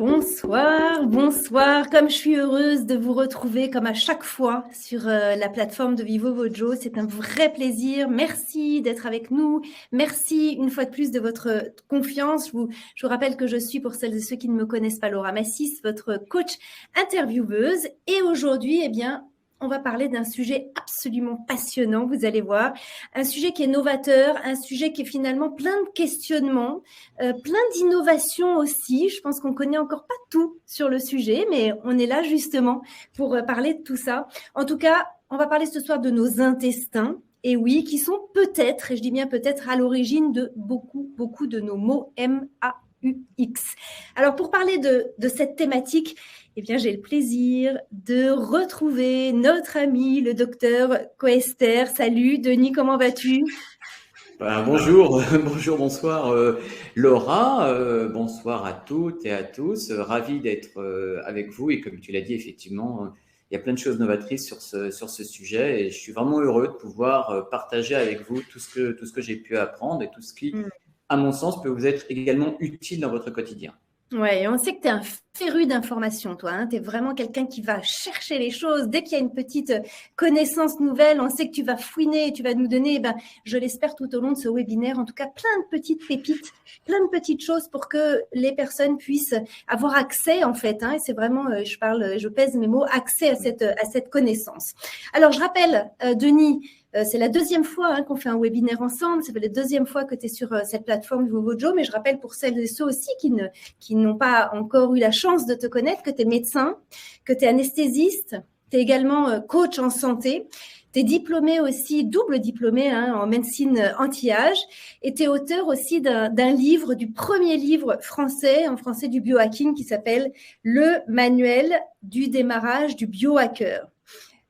Bonsoir, bonsoir. Comme je suis heureuse de vous retrouver comme à chaque fois sur la plateforme de Vivo Vojo, c'est un vrai plaisir. Merci d'être avec nous. Merci une fois de plus de votre confiance. Je vous rappelle que je suis, pour celles et ceux qui ne me connaissent pas, Laura Massis, votre coach intervieweuse. Et aujourd'hui, eh bien, on va parler d'un sujet absolument passionnant, vous allez voir. Un sujet qui est novateur, un sujet qui est finalement plein de questionnements, plein d'innovations aussi. Je pense qu'on connaît encore pas tout sur le sujet, mais on est là justement pour parler de tout ça. En tout cas, on va parler ce soir de nos intestins. Et oui, qui sont peut-être, et je dis bien peut-être, à l'origine de beaucoup de nos mots M-A-U-X. Alors, pour parler de cette thématique, eh bien, j'ai le plaisir de retrouver notre ami, le docteur Coester. Salut, Denis, comment vas-tu ? Bonjour, bonjour, bonsoir Laura, bonsoir à toutes et à tous. Ravi d'être avec vous et comme tu l'as dit, effectivement, il y a plein de choses novatrices sur ce sujet et je suis vraiment heureux de pouvoir partager avec vous tout ce que j'ai pu apprendre et tout ce qui, à mon sens, peut vous être également utile dans votre quotidien. Ouais, on sait que tu es un féru d'informations, toi. Hein. Tu es vraiment quelqu'un qui va chercher les choses. Dès qu'il y a une petite connaissance nouvelle, on sait que tu vas fouiner et tu vas nous donner, je l'espère, tout au long de ce webinaire, en tout cas, plein de petites pépites, plein de petites choses pour que les personnes puissent avoir accès, en fait. Hein. Et c'est vraiment, je pèse mes mots, accès à cette connaissance. Alors, je rappelle, Denis, c'est la deuxième fois qu'on fait un webinaire ensemble. C'est la deuxième fois que tu es sur cette plateforme Vivo Vojo. Mais je rappelle pour celles et ceux aussi qui n'ont pas encore eu la chance de te connaître que tu es médecin, que tu es anesthésiste, tu es également coach en santé. Tu es diplômé aussi, double diplômé en médecine anti-âge. Et tu es auteur aussi d'un livre, du premier livre en français du biohacking qui s'appelle « Le manuel du démarrage du biohacker ».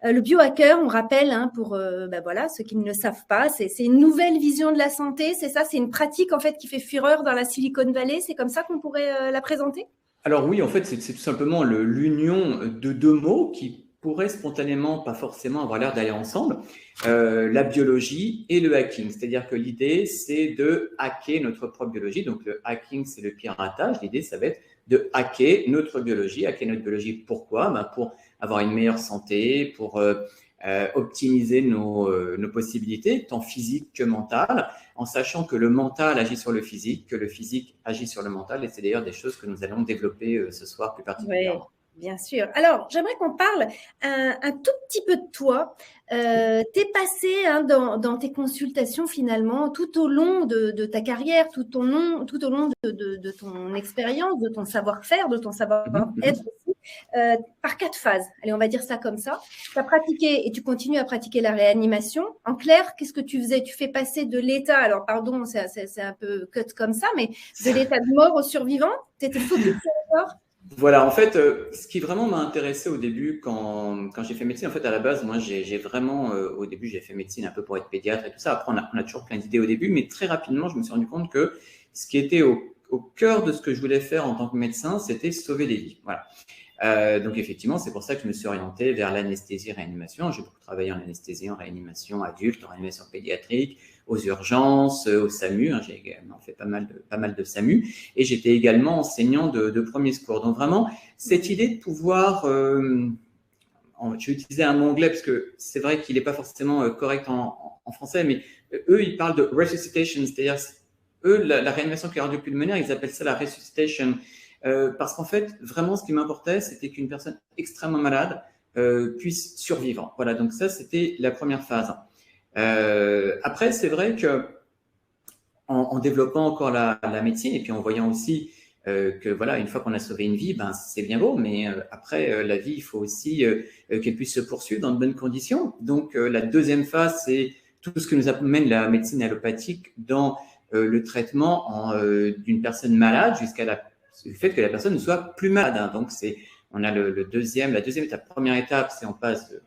Le biohacker, on rappelle, pour ceux qui ne le savent pas, c'est une nouvelle vision de la santé, c'est ça, c'est une pratique en fait qui fait fureur dans la Silicon Valley, c'est comme ça qu'on pourrait la présenter ? Alors oui, en fait, c'est tout simplement l'union de deux mots qui pourraient spontanément, pas forcément avoir l'air d'aller ensemble, la biologie et le hacking. C'est-à-dire que l'idée, c'est de hacker notre propre biologie. Donc le hacking, c'est le piratage. L'idée, ça va être de hacker notre biologie. Hacker notre biologie, pourquoi ? Pour avoir une meilleure santé, pour optimiser nos possibilités, tant physiques que mentales, en sachant que le mental agit sur le physique, que le physique agit sur le mental. Et c'est d'ailleurs des choses que nous allons développer ce soir plus particulièrement. Ouais. Bien sûr. Alors, j'aimerais qu'on parle un tout petit peu de toi. Tu es passé dans tes consultations finalement tout au long de ta carrière, tout au long de ton expérience, de ton savoir-faire, de ton savoir-être aussi, par 4 phases. Allez, on va dire ça comme ça. Tu as pratiqué et tu continues à pratiquer la réanimation. En clair, qu'est-ce que tu faisais ? Tu fais passer de l'état, alors pardon, c'est un peu cut comme ça, mais de l'état de mort au survivant. Tu étais focus sur le corps ? Voilà, en fait, ce qui vraiment m'a intéressé au début quand j'ai fait médecine, en fait, à la base, moi, j'ai vraiment, au début, j'ai fait médecine un peu pour être pédiatre et tout ça. Après, on a toujours plein d'idées au début, mais très rapidement, je me suis rendu compte que ce qui était au cœur de ce que je voulais faire en tant que médecin, c'était sauver des vies. Voilà. Donc, effectivement, c'est pour ça que je me suis orienté vers l'anesthésie-réanimation. J'ai beaucoup travaillé en anesthésie, en réanimation adulte, en réanimation pédiatrique, aux urgences, au SAMU. J'ai également fait pas mal de SAMU. Et j'étais également enseignant de premier secours. Donc, vraiment, cette idée de pouvoir… je vais utiliser un mot anglais parce que c'est vrai qu'il n'est pas forcément correct en français, mais eux, ils parlent de resuscitation, c'est-à-dire eux, la réanimation cardio-pulmonaire, ils appellent ça la resuscitation. Parce qu'en fait, vraiment, ce qui m'importait, c'était qu'une personne extrêmement malade puisse survivre. Voilà, donc ça, c'était la première phase. Après, c'est vrai que en développant encore la médecine et puis en voyant aussi que voilà, une fois qu'on a sauvé une vie, c'est bien beau, mais après la vie, il faut aussi qu'elle puisse se poursuivre dans de bonnes conditions. Donc la deuxième phase, c'est tout ce que nous amène la médecine allopathique dans le traitement d'une personne malade jusqu'à le fait que la personne ne soit plus malade. Donc on a la deuxième étape. Première étape, c'est on passe de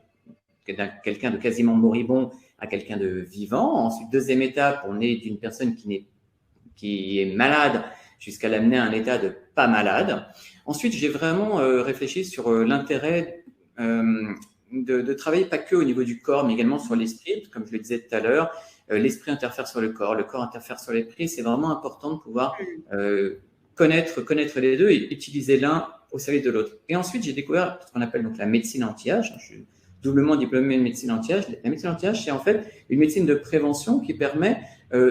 quelqu'un de quasiment moribond à quelqu'un de vivant. Ensuite, deuxième étape, on est d'une personne qui est malade jusqu'à l'amener à un état de pas malade. Ensuite, j'ai vraiment réfléchi sur l'intérêt de travailler pas que au niveau du corps, mais également sur l'esprit. Comme je le disais tout à l'heure, l'esprit interfère sur le corps interfère sur l'esprit. C'est vraiment important de pouvoir connaître les deux et utiliser l'un au service de l'autre. Et ensuite, j'ai découvert ce qu'on appelle donc la médecine anti-âge. Je suis doublement diplômé de médecine anti-âge. La médecine anti-âge, c'est en fait une médecine de prévention qui permet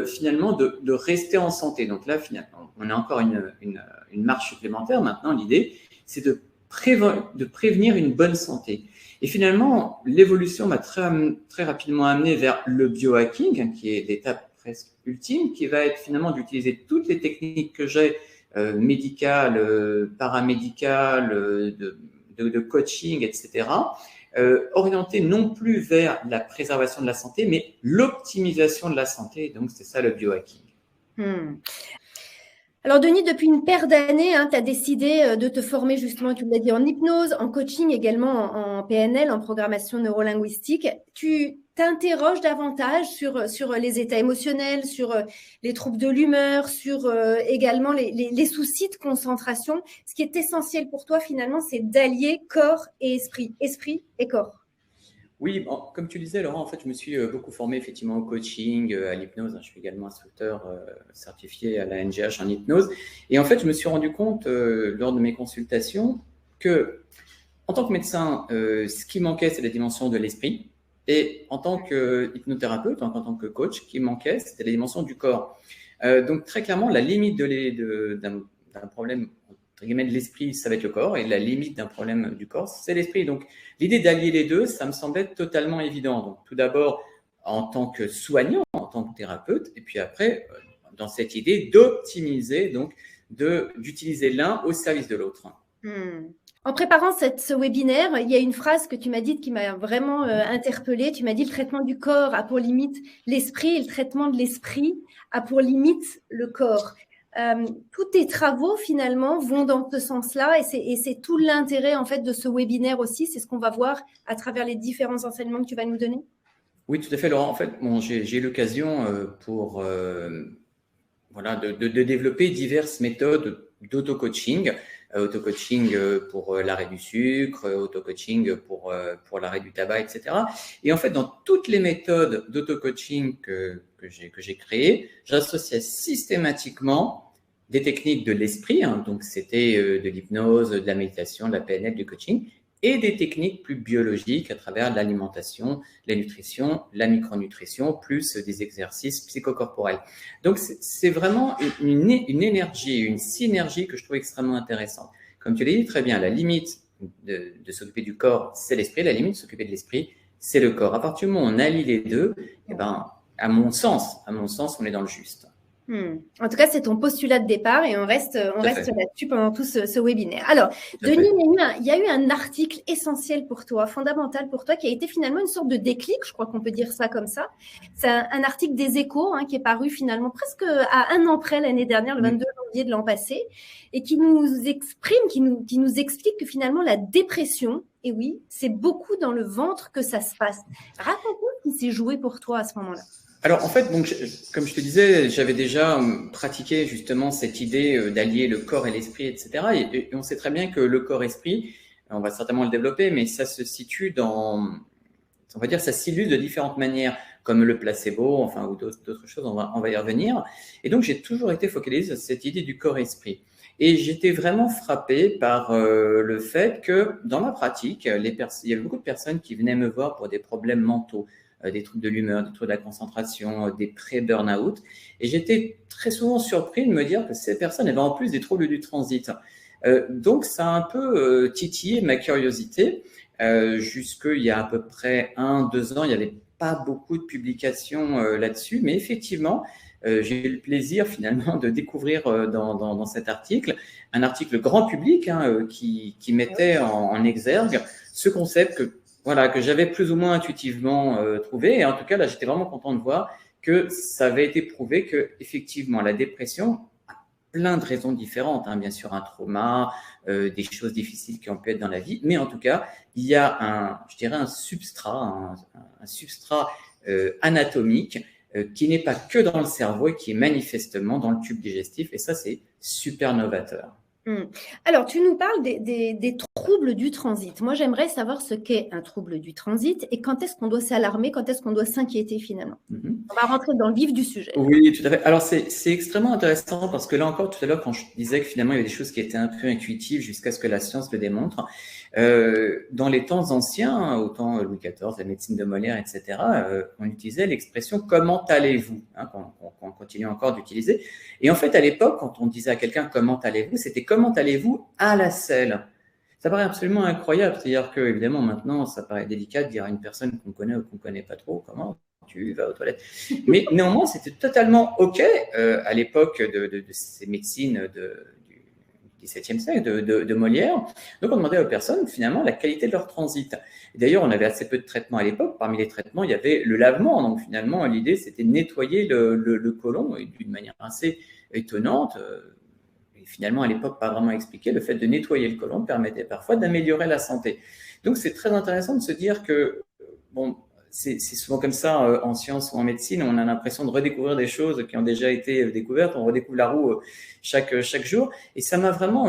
finalement de rester en santé. Donc là, finalement, on a encore une marche supplémentaire. Maintenant, l'idée, c'est de prévenir une bonne santé. Et finalement, l'évolution m'a très rapidement amené vers le biohacking, qui est l'étape presque ultime, qui va être finalement d'utiliser toutes les techniques que j'ai, médicales, paramédicales, de coaching, etc., orientées non plus vers la préservation de la santé, mais l'optimisation de la santé. Donc, c'est ça le biohacking. Alors, Denis, depuis une paire d'années, tu as décidé de te former justement, tu l'as dit, en hypnose, en coaching, également en PNL, en programmation neurolinguistique. Tu t'interroges davantage sur les états émotionnels, sur les troubles de l'humeur, sur également les soucis de concentration. Ce qui est essentiel pour toi, finalement, c'est d'allier corps et esprit et corps. Oui, bon, comme tu disais, Laurent, en fait, je me suis beaucoup formé effectivement au coaching, à l'hypnose. Je suis également instructeur certifié à la NGH en hypnose. Et en fait, je me suis rendu compte lors de mes consultations que, en tant que médecin, ce qui manquait, c'est la dimension de l'esprit. Et en tant que hypnothérapeute, en tant que coach, ce qui manquait, c'était la dimension du corps. Donc, très clairement, la limite d'un problème entre guillemets, de l'esprit, ça va être le corps, et la limite d'un problème du corps, c'est l'esprit. Donc, l'idée d'allier les deux, ça me semblait totalement évident. Donc, tout d'abord, en tant que soignant, en tant que thérapeute, et puis après, dans cette idée d'optimiser, donc d'utiliser l'un au service de l'autre. En préparant ce webinaire, il y a une phrase que tu m'as dite qui m'a vraiment interpellée. Tu m'as dit: le traitement du corps a pour limite l'esprit, et le traitement de l'esprit a pour limite le corps. Tous tes travaux, finalement, vont dans ce sens-là, et c'est tout l'intérêt, en fait, de ce webinaire aussi. C'est ce qu'on va voir à travers les différents enseignements que tu vas nous donner. Oui, tout à fait, Laurent. En fait, bon, j'ai eu l'occasion de développer diverses méthodes d'auto-coaching. Auto-coaching pour l'arrêt du sucre, auto-coaching pour l'arrêt du tabac, etc. Et en fait, dans toutes les méthodes d'auto-coaching que j'ai créées, j'associais systématiquement des techniques de l'esprit, donc c'était de l'hypnose, de la méditation, de la PNL, du coaching, et des techniques plus biologiques à travers l'alimentation, la nutrition, la micronutrition, plus des exercices psychocorporels. Donc, c'est vraiment une énergie, une synergie que je trouve extrêmement intéressante. Comme tu l'as dit très bien, la limite de s'occuper du corps, c'est l'esprit. La limite de s'occuper de l'esprit, c'est le corps. À partir du moment où on allie les deux, à mon sens, on est dans le juste. En tout cas, c'est ton postulat de départ, et on reste là-dessus pendant tout ce webinaire. Alors, Denis, il y a eu un article essentiel pour toi, fondamental pour toi, qui a été finalement une sorte de déclic, je crois qu'on peut dire ça comme ça. C'est un article des Échos qui est paru finalement presque à un an près, l'année dernière, le 22 janvier de l'an passé, et qui nous exprime, qui nous explique que finalement la dépression, et oui, c'est beaucoup dans le ventre que ça se passe. Raconte-nous ce qui s'est joué pour toi à ce moment-là. Alors, en fait, donc, comme je te disais, j'avais déjà pratiqué justement cette idée d'allier le corps et l'esprit, etc. Et on sait très bien que le corps-esprit, on va certainement le développer, mais ça se situe on va dire, ça s'illustre de différentes manières, comme le placebo, enfin, ou d'autres choses, on va y revenir. Et donc, j'ai toujours été focalisé sur cette idée du corps-esprit. Et j'étais vraiment frappé par le fait que dans ma pratique, il y avait beaucoup de personnes qui venaient me voir pour des problèmes mentaux, des troubles de l'humeur, des troubles de la concentration, des pré-burn-out. Et j'étais très souvent surpris de me dire que ces personnes avaient en plus des troubles du transit. Donc, ça a un peu titillé ma curiosité. Jusqu'il y a à peu près 1-2 ans, il n'y avait pas beaucoup de publications là-dessus. Mais effectivement, j'ai eu le plaisir finalement de découvrir dans cet article, un article grand public qui mettait en exergue ce concept que j'avais plus ou moins intuitivement trouvé. Et en tout cas, là, j'étais vraiment content de voir que ça avait été prouvé que, effectivement, la dépression a plein de raisons différentes. Bien sûr, un trauma, des choses difficiles qui ont pu être dans la vie. Mais en tout cas, il y a un substrat anatomique qui n'est pas que dans le cerveau et qui est manifestement dans le tube digestif. Et ça, c'est super novateur. Alors, tu nous parles des trouble du transit. Moi, j'aimerais savoir ce qu'est un trouble du transit et quand est-ce qu'on doit s'alarmer, quand est-ce qu'on doit s'inquiéter finalement. On va rentrer dans le vif du sujet. Oui, tout à fait. Alors, c'est extrêmement intéressant parce que là encore, tout à l'heure, quand je disais que finalement, il y avait des choses qui étaient un peu intuitives jusqu'à ce que la science le démontre, dans les temps anciens, au temps Louis XIV, la médecine de Molière, etc., on utilisait l'expression « comment allez-vous » qu'on continue encore d'utiliser. Et en fait, à l'époque, quand on disait à quelqu'un « comment allez-vous », c'était « comment allez-vous à la selle ». Ça paraît absolument incroyable. C'est-à-dire que, évidemment, maintenant, ça paraît délicat de dire à une personne qu'on connaît ou qu'on ne connaît pas trop comment tu vas aux toilettes. Mais néanmoins, c'était totalement OK à l'époque de ces médecines du XVIIe siècle, de Molière. Donc, on demandait aux personnes, finalement, la qualité de leur transit. D'ailleurs, on avait assez peu de traitements à l'époque. Parmi les traitements, il y avait le lavement. Donc, finalement, l'idée, c'était de nettoyer le côlon d'une manière assez étonnante. Et finalement, à l'époque, pas vraiment expliqué. Le fait de nettoyer le côlon permettait parfois d'améliorer la santé. Donc, c'est très intéressant de se dire que, bon, c'est souvent comme ça en sciences ou en médecine, on a l'impression de redécouvrir des choses qui ont déjà été découvertes, on redécouvre la roue chaque jour, et ça m'a vraiment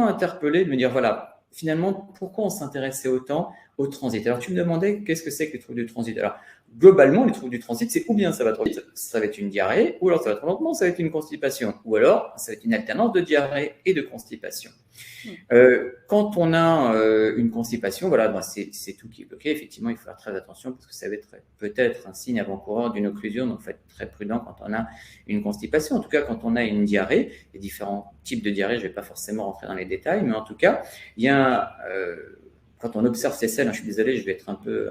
interpellé de me dire, voilà, finalement, pourquoi on s'intéressait autant au transit? Alors, tu me demandais qu'est-ce que c'est que les troubles du transit? Alors, globalement, les troubles du transit, c'est ou bien ça va trop vite, ça va être une diarrhée, ou alors ça va trop lentement, ça va être une constipation, ou alors ça va être une alternance de diarrhée et de constipation. Quand on a une constipation, voilà, ben c'est tout qui est bloqué. Effectivement, il faut faire très attention parce que ça va être peut-être un signe avant-coureur d'une occlusion. Donc, il faut être très prudent quand on a une constipation. En tout cas, quand on a une diarrhée, il y a différents types de diarrhée. Je ne vais pas forcément rentrer dans les détails, mais en tout cas, il y a quand on observe ces selles, je suis désolé, je vais être un peu.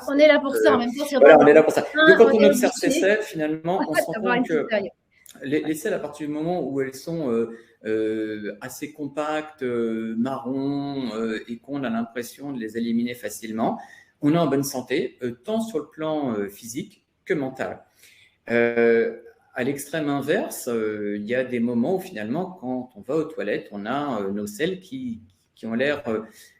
On est là pour ça en même temps. Voilà, on est là pour ça. Donc, quand on observe ces selles, finalement, on se rend compte que les selles, à partir du moment où elles sont assez compactes, marron, et qu'on a l'impression de les éliminer facilement, on est en bonne santé, tant sur le plan physique que mental. À l'extrême inverse, il y a des moments où finalement, quand on va aux toilettes, on a nos selles qui ont l'air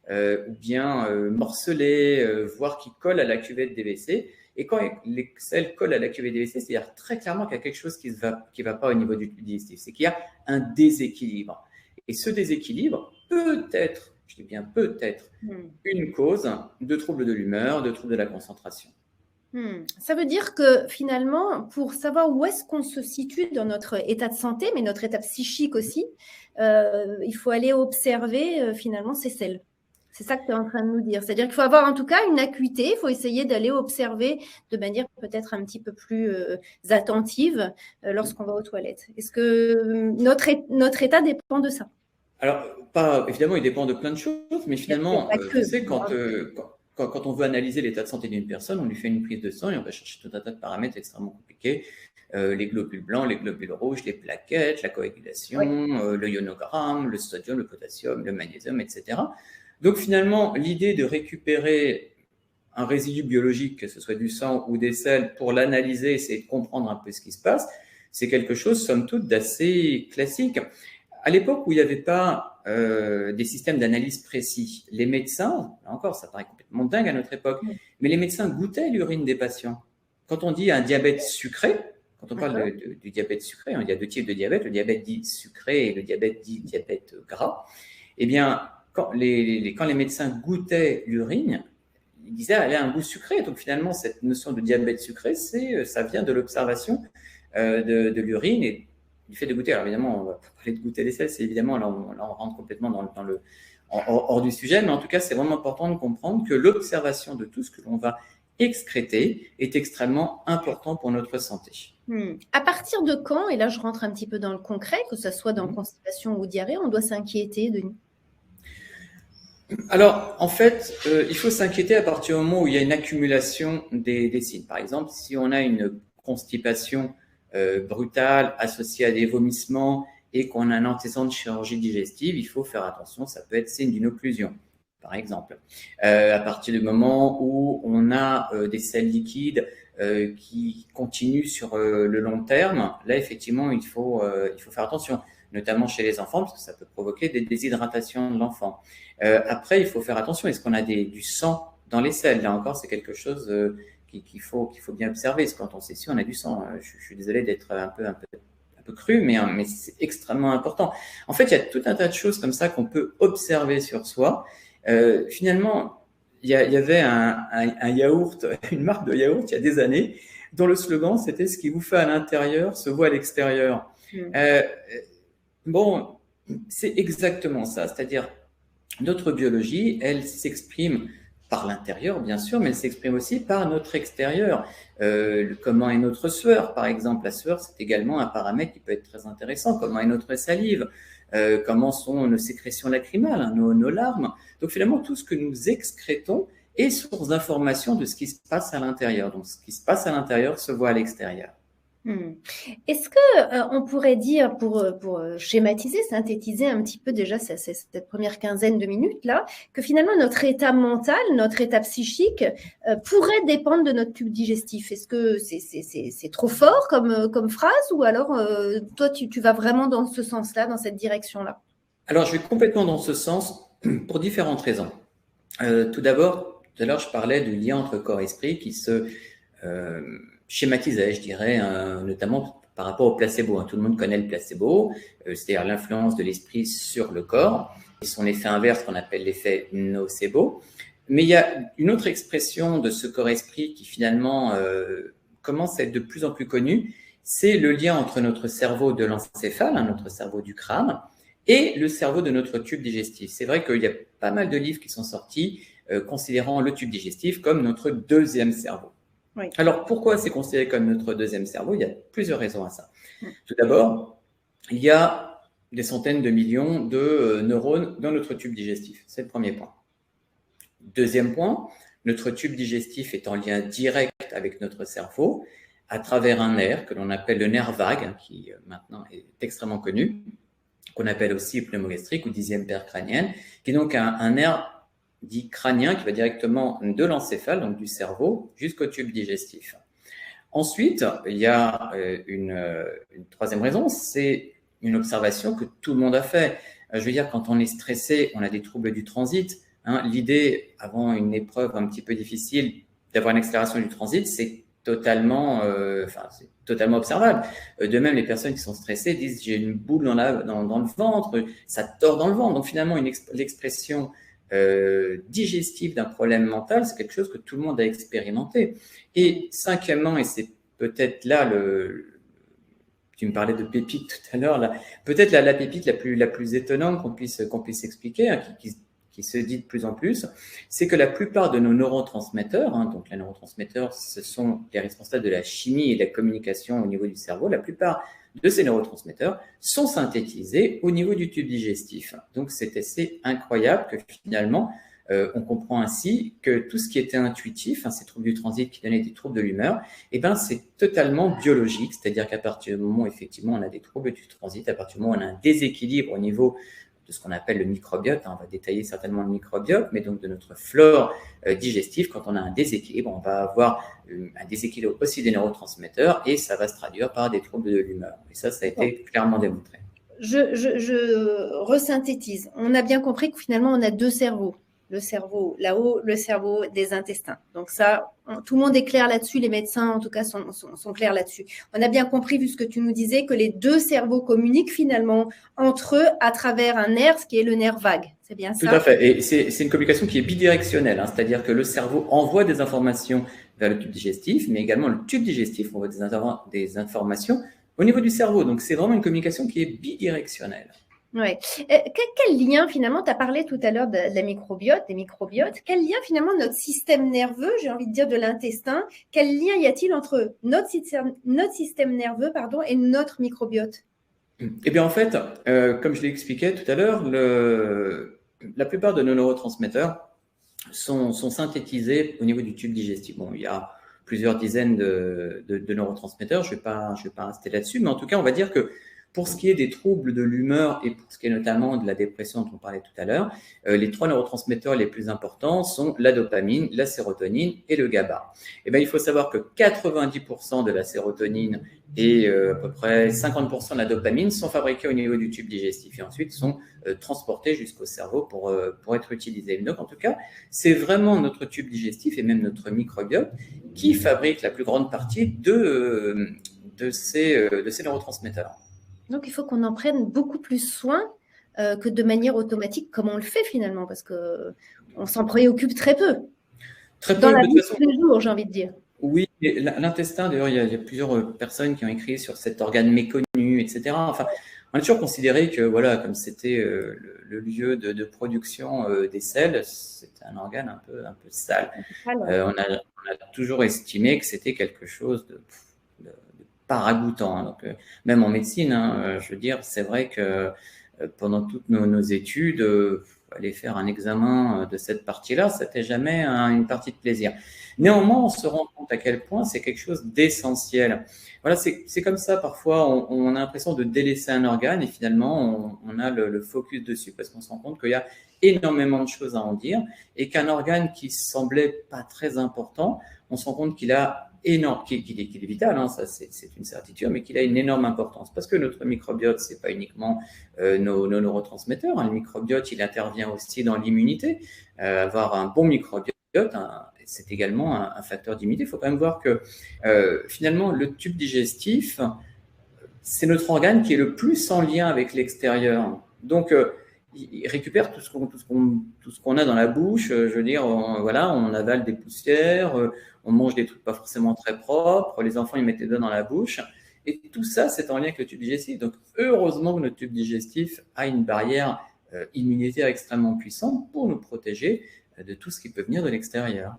ou bien morcelées, voire qui collent à la cuvette des WC. Et quand les selles collent à la cuvette des WC, c'est-à-dire très clairement qu'il y a quelque chose qui va pas au niveau du digestif. C'est qu'il y a un déséquilibre. Et ce déséquilibre peut être, je dis bien peut être, une cause de troubles de l'humeur, de troubles de la concentration. Ça veut dire que finalement, pour savoir où est-ce qu'on se situe dans notre état de santé, mais notre état psychique aussi, il faut aller observer finalement ces selles. C'est ça que tu es en train de nous dire. C'est-à-dire qu'il faut avoir en tout cas une acuité, il faut essayer d'aller observer de manière peut-être un petit peu plus attentive lorsqu'on va aux toilettes. Est-ce que notre état dépend de ça? Alors, évidemment, il dépend de plein de choses, mais finalement, tu sais, quand on veut analyser l'état de santé d'une personne, on lui fait une prise de sang et on va chercher tout un tas de paramètres extrêmement compliqués. Les globules blancs, les globules rouges, les plaquettes, la coagulation, le ionogramme, le sodium, le potassium, le magnésium, etc. Donc finalement, l'idée de récupérer un résidu biologique, que ce soit du sang ou des selles, pour l'analyser, essayer de comprendre un peu ce qui se passe, c'est quelque chose, somme toute, d'assez classique. À l'époque où il n'y avait pas des systèmes d'analyse précis, les médecins, là encore, ça paraît complètement dingue à notre époque, mais les médecins goûtaient l'urine des patients. Quand on dit un diabète sucré, quand on parle du diabète sucré, il y a deux types de diabète, le diabète dit sucré et le diabète dit diabète gras. Eh bien, quand les médecins goûtaient l'urine, ils disaient qu'elle a un goût sucré. Donc finalement, cette notion de diabète sucré, ça vient de l'observation de l'urine et du fait de goûter. Alors évidemment, on va parler de goûter les selles, c'est évidemment, là on rentre complètement hors du sujet, mais en tout cas, c'est vraiment important de comprendre que l'observation de tout ce que l'on va excréter est extrêmement important pour notre santé. À partir de quand, et là je rentre un petit peu dans le concret, que ce soit dans constipation ou diarrhée, on doit s'inquiéter de nous? Alors, en fait, il faut s'inquiéter à partir du moment où il y a une accumulation des signes. Par exemple, si on a une constipation brutale associée à des vomissements et qu'on a un antécédent de chirurgie digestive, il faut faire attention, ça peut être signe d'une occlusion, par exemple. À partir du moment où on a des selles liquides qui continuent sur le long terme, là, effectivement, il faut faire attention, notamment chez les enfants, parce que ça peut provoquer des déshydratations de l'enfant. Après, il faut faire attention, est-ce qu'on a du sang dans les selles? Là encore, c'est quelque chose qu'il faut bien observer, parce que quand on sait si on a du sang, je suis désolé d'être un peu peu cru, mais c'est extrêmement important. En fait, il y a tout un tas de choses comme ça qu'on peut observer sur soi. Finalement, il y avait un yaourt, une marque de yaourt il y a des années, dont le slogan c'était ce qui vous fait à l'intérieur se voit à l'extérieur. Bon, c'est exactement ça, c'est-à-dire notre biologie, elle s'exprime par l'intérieur, bien sûr, mais elle s'exprime aussi par notre extérieur. Comment est notre sueur, par exemple? La sueur, c'est également un paramètre qui peut être très intéressant. Comment est notre salive? Comment sont nos sécrétions lacrymales, hein, nos larmes? Donc finalement, tout ce que nous excrétons est source d'information de ce qui se passe à l'intérieur. Donc ce qui se passe à l'intérieur se voit à l'extérieur. Est-ce que on pourrait dire, pour schématiser, synthétiser un petit peu déjà cette première quinzaine de minutes là, que finalement notre état mental, notre état psychique pourrait dépendre de notre tube digestif? Est-ce que c'est trop fort comme phrase, ou alors toi tu vas vraiment dans ce sens-là, dans cette direction-là? Alors je vais complètement dans ce sens pour différentes raisons. Tout d'abord, tout à l'heure je parlais du lien entre corps et esprit qui se schématisait, je dirais, notamment par rapport au placebo. Tout le monde connaît le placebo, c'est-à-dire l'influence de l'esprit sur le corps et son effet inverse qu'on appelle l'effet nocebo. Mais il y a une autre expression de ce corps-esprit qui finalement commence à être de plus en plus connue, c'est le lien entre notre cerveau de l'encéphale, notre cerveau du crâne, et le cerveau de notre tube digestif. C'est vrai qu'il y a pas mal de livres qui sont sortis considérant le tube digestif comme notre deuxième cerveau. Oui. Alors, pourquoi c'est considéré comme notre deuxième cerveau? Il y a plusieurs raisons à ça. Tout d'abord, il y a des centaines de millions de neurones dans notre tube digestif. C'est le premier point. Deuxième point, notre tube digestif est en lien direct avec notre cerveau à travers un nerf que l'on appelle le nerf vague, qui maintenant est extrêmement connu, qu'on appelle aussi pneumogastrique ou dixième paire crânienne, qui est donc un nerf dit crânien qui va directement de l'encéphale, donc du cerveau, jusqu'au tube digestif. Ensuite, il y a une troisième raison, c'est une observation que tout le monde a fait. Je veux dire, quand on est stressé, on a des troubles du transit. L'idée, avant une épreuve un petit peu difficile, d'avoir une accélération du transit, c'est totalement observable. De même, les personnes qui sont stressées disent « j'ai une boule dans le ventre, ça tord dans le ventre ». Donc finalement, l'expression digestif d'un problème mental, c'est quelque chose que tout le monde a expérimenté. Et cinquièmement, et c'est peut-être là tu me parlais de pépite tout à l'heure, peut-être la pépite la plus étonnante qu'on puisse expliquer, qui se dit de plus en plus, c'est que la plupart de nos neurotransmetteurs, donc les neurotransmetteurs, ce sont les responsables de la chimie et de la communication au niveau du cerveau, la plupart de ces neurotransmetteurs sont synthétisés au niveau du tube digestif. Donc, c'est assez incroyable que finalement, on comprend ainsi que tout ce qui était intuitif, ces troubles du transit qui donnaient des troubles de l'humeur, c'est totalement biologique. C'est-à-dire qu'à partir du moment où, effectivement, on a des troubles du transit, à partir du moment où on a un déséquilibre au niveau de ce qu'on appelle le microbiote, on va détailler certainement le microbiote, mais donc de notre flore digestive, quand on a un déséquilibre, on va avoir un déséquilibre aussi des neurotransmetteurs et ça va se traduire par des troubles de l'humeur. Et ça a été clairement démontré. Je resynthétise. On a bien compris que finalement, on a deux cerveaux. Le cerveau là-haut, le cerveau des intestins. Donc ça, tout le monde est clair là-dessus, les médecins en tout cas sont clairs là-dessus. On a bien compris, vu ce que tu nous disais, que les deux cerveaux communiquent finalement entre eux à travers un nerf, ce qui est le nerf vague. C'est bien ça? Tout à fait. Et c'est une communication qui est bidirectionnelle, c'est-à-dire que le cerveau envoie des informations vers le tube digestif, mais également le tube digestif envoie des informations au niveau du cerveau. Donc c'est vraiment une communication qui est bidirectionnelle. Ouais. Quel lien finalement, tu as parlé tout à l'heure de la microbiote, des microbiotes, quel lien finalement notre système nerveux, j'ai envie de dire de l'intestin, quel lien y a-t-il entre notre système nerveux et notre microbiote? Eh bien en fait, comme je l'expliquais tout à l'heure, la plupart de nos neurotransmetteurs sont synthétisés au niveau du tube digestif. Bon, il y a plusieurs dizaines de neurotransmetteurs, je vais pas rester là-dessus, mais en tout cas, on va dire que pour ce qui est des troubles de l'humeur et pour ce qui est notamment de la dépression dont on parlait tout à l'heure, les trois neurotransmetteurs les plus importants sont la dopamine, la sérotonine et le GABA. Eh bien, il faut savoir que 90% de la sérotonine et à peu près 50% de la dopamine sont fabriqués au niveau du tube digestif et ensuite sont transportés jusqu'au cerveau pour être utilisés. Donc, en tout cas, c'est vraiment notre tube digestif et même notre microbiote qui fabrique la plus grande partie de ces neurotransmetteurs. Donc, il faut qu'on en prenne beaucoup plus soin que de manière automatique, comme on le fait finalement, parce qu'on s'en préoccupe très peu. Très Dans peu, la mais de vie toute de façon, tous les jours, j'ai envie de dire. oui, et l'intestin, d'ailleurs, il y a plusieurs personnes qui ont écrit sur cet organe méconnu, etc. Enfin, on a toujours considéré que, voilà, comme c'était le lieu de production des selles, c'était un organe un peu sale. Alors, On a toujours estimé que c'était quelque chose de pas ragoûtant, hein. Donc, même en médecine, hein, je veux dire, c'est vrai que pendant toutes nos études, aller faire un examen de cette partie-là, c'était jamais une partie de plaisir. Néanmoins, on se rend compte à quel point c'est quelque chose d'essentiel. Voilà, c'est comme ça, parfois, on a l'impression de délaisser un organe et finalement, on a le focus dessus parce qu'on se rend compte qu'il y a énormément de choses à en dire et qu'un organe qui semblait pas très important, on se rend compte qu'il a énorme, qu'il est vital, hein, ça c'est une certitude, mais qu'il a une énorme importance parce que notre microbiote, c'est pas uniquement nos neurotransmetteurs, hein. Le microbiote, il intervient aussi dans l'immunité. Avoir un bon microbiote, c'est également un facteur d'immunité. Il faut quand même voir que finalement, le tube digestif, c'est notre organe qui est le plus en lien avec l'extérieur. Donc, il récupère tout ce qu'on a dans la bouche. Je veux dire, voilà, on avale des poussières, on mange des trucs pas forcément très propres. Les enfants, ils mettent les doigts dans la bouche. Et tout ça, c'est en lien avec le tube digestif. Donc, heureusement que notre tube digestif a une barrière immunitaire extrêmement puissante pour nous protéger de tout ce qui peut venir de l'extérieur.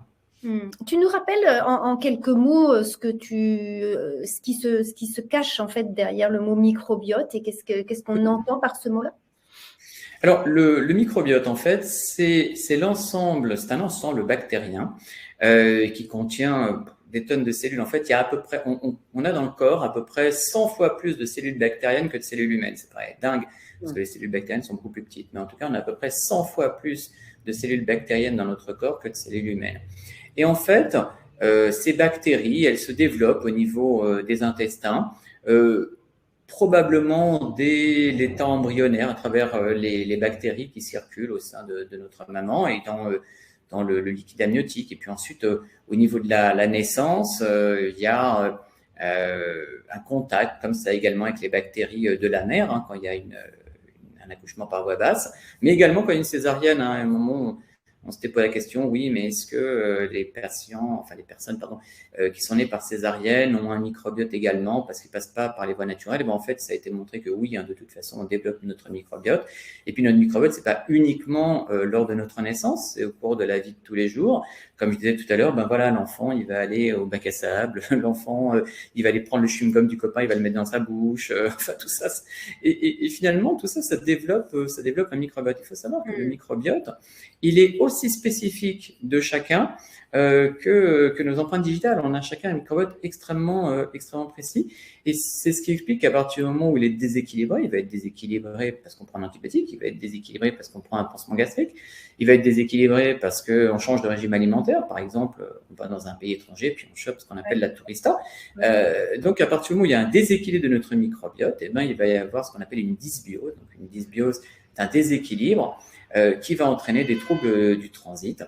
Tu nous rappelles en quelques mots ce qui se cache en fait derrière le mot microbiote et qu'est-ce qu'on entend par ce mot-là? Alors, le microbiote, en fait, c'est un ensemble bactérien qui contient des tonnes de cellules. En fait, il y a à peu près, on a dans le corps à peu près 100 fois plus de cellules bactériennes que de cellules humaines. C'est vrai, dingue, parce que les cellules bactériennes sont beaucoup plus petites. Mais en tout cas, on a à peu près 100 fois plus de cellules bactériennes dans notre corps que de cellules humaines. Et en fait, ces bactéries, elles se développent au niveau des intestins. Probablement dès l'état embryonnaire à travers les bactéries qui circulent au sein de notre maman et dans le liquide amniotique. Et puis ensuite, au niveau de la naissance, il y a un contact comme ça également avec les bactéries de la mère, hein, quand il y a un accouchement par voie basse, mais également quand il y a une césarienne, hein, à un moment on s'était posé la question, oui, mais est-ce que les personnes qui sont nées par césarienne ont un microbiote également parce qu'ils ne passent pas par les voies naturelles? Et bien, en fait, ça a été montré que oui, hein, de toute façon, on développe notre microbiote. Et puis, notre microbiote, ce n'est pas uniquement lors de notre naissance, c'est au cours de la vie de tous les jours. Comme je disais tout à l'heure, ben voilà, l'enfant, il va aller au bac à sable, l'enfant, il va aller prendre le chewing-gum du copain, il va le mettre dans sa bouche, enfin tout ça. Et finalement, tout ça, ça développe un microbiote. Il faut savoir que le microbiote, il est aussi spécifique de chacun que nos empreintes digitales. On a chacun un microbiote extrêmement précis. Et c'est ce qui explique qu'à partir du moment où il est déséquilibré, il va être déséquilibré parce qu'on prend un antibiotique, il va être déséquilibré parce qu'on prend un pansement gastrique, il va être déséquilibré parce qu'on change de régime alimentaire. Par exemple, on va dans un pays étranger puis on chope ce qu'on appelle la tourista. Donc, à partir du moment où il y a un déséquilibre de notre microbiote, eh ben, il va y avoir ce qu'on appelle une dysbiose. Donc, une dysbiose, c'est un déséquilibre qui va entraîner des troubles du transit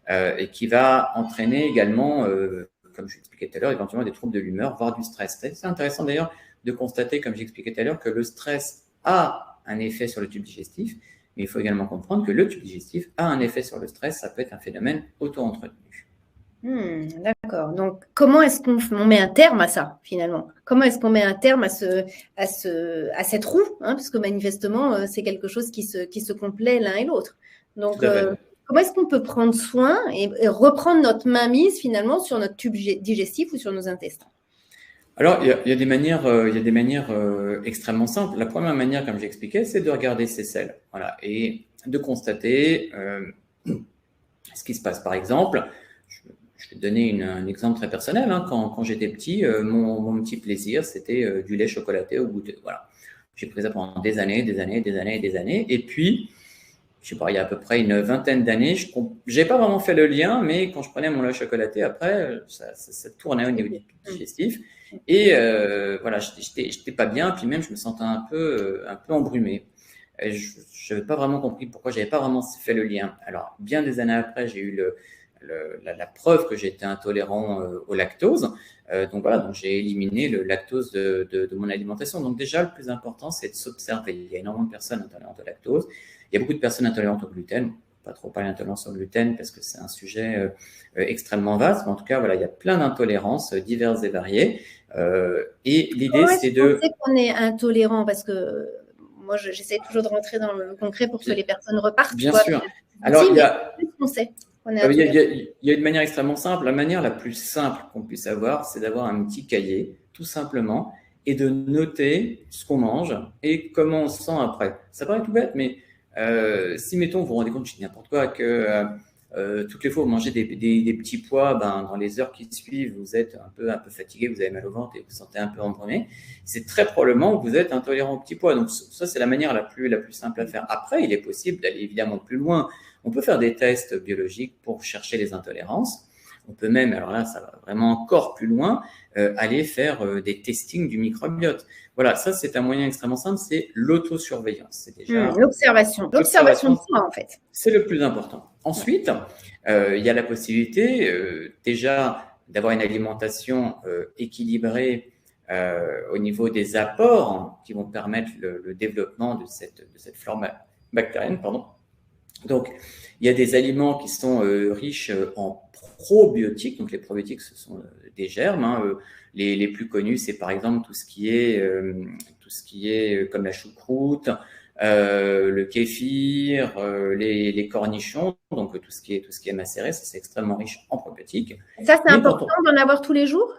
et qui va entraîner également, comme je l'expliquais tout à l'heure, éventuellement des troubles de l'humeur, voire du stress. C'est intéressant d'ailleurs de constater, comme j'expliquais tout à l'heure, que le stress a un effet sur le tube digestif, mais il faut également comprendre que le tube digestif a un effet sur le stress. Ça peut être un phénomène auto-entretenu. D'accord. Donc, comment est-ce qu'on met un terme à ça, finalement? Comment est-ce qu'on met un terme à cette roue, hein, parce que manifestement, c'est quelque chose qui se complète l'un et l'autre. Donc, comment est-ce qu'on peut prendre soin et reprendre notre mainmise, finalement, sur notre tube digestif ou sur nos intestins? Alors, il y a des manières extrêmement simples. La première manière, comme j'expliquais, c'est de regarder ses selles. Voilà, et de constater ce qui se passe. Par exemple, je vais te donner un exemple très personnel, hein. Quand j'étais petit, mon petit plaisir, c'était du lait chocolaté au goûter. Voilà. J'ai pris ça pendant des années. Et puis, je sais pas, il y a à peu près une vingtaine d'années, je n'ai pas vraiment fait le lien, mais quand je prenais mon lait chocolaté, après, ça tournait au niveau du digestif. Et voilà, j'étais pas bien, puis même je me sentais un peu embrumé. Et je n'avais pas vraiment compris pourquoi, j'avais pas vraiment fait le lien. Alors, bien des années après, j'ai eu la preuve que j'étais intolérant au lactose. Donc voilà, donc j'ai éliminé le lactose de mon alimentation. Donc déjà, le plus important, c'est de s'observer. Il y a énormément de personnes intolérantes au lactose. Il y a beaucoup de personnes intolérantes au gluten. Pas trop parler d'intolérance au gluten parce que c'est un sujet extrêmement vaste. Mais en tout cas, voilà, il y a plein d'intolérances diverses et variées. Et l'idée, c'est de... On sait qu'on est intolérant parce que moi, j'essaie toujours de rentrer dans le concret pour que les personnes repartent. Bien sûr. Alors, il y a... On sait qu'on est Il intolérant. y a une manière extrêmement simple. La manière la plus simple qu'on puisse avoir, c'est d'avoir un petit cahier, tout simplement, et de noter ce qu'on mange et comment on se sent après. Ça paraît tout bête, mais si, mettons, vous vous rendez compte, je dis n'importe quoi, que toutes les fois vous mangez des petits pois, ben, dans les heures qui suivent, vous êtes un peu fatigué, vous avez mal au ventre et vous vous sentez un peu embrumé, c'est très probablement que vous êtes intolérant aux petits pois. Donc ça, c'est la manière la plus simple à faire. Après, il est possible d'aller évidemment plus loin. On peut faire des tests biologiques pour chercher les intolérances. On peut même, alors là, ça va vraiment encore plus loin, aller faire des testings du microbiote. Voilà, ça, c'est un moyen extrêmement simple, c'est l'autosurveillance. C'est déjà l'observation de soi, en fait. C'est le plus important. Ensuite, il y a la possibilité déjà d'avoir une alimentation équilibrée au niveau des apports qui vont permettre le développement de cette flore bactérienne, pardon. Donc, il y a des aliments qui sont riches en probiotiques. Donc, les probiotiques, ce sont des germes. Hein. Les plus connus, c'est par exemple tout ce qui est comme la choucroute, le kéfir, les cornichons. Donc, tout ce qui est macéré, ça c'est extrêmement riche en probiotiques. Ça, c'est important d'en avoir tous les jours?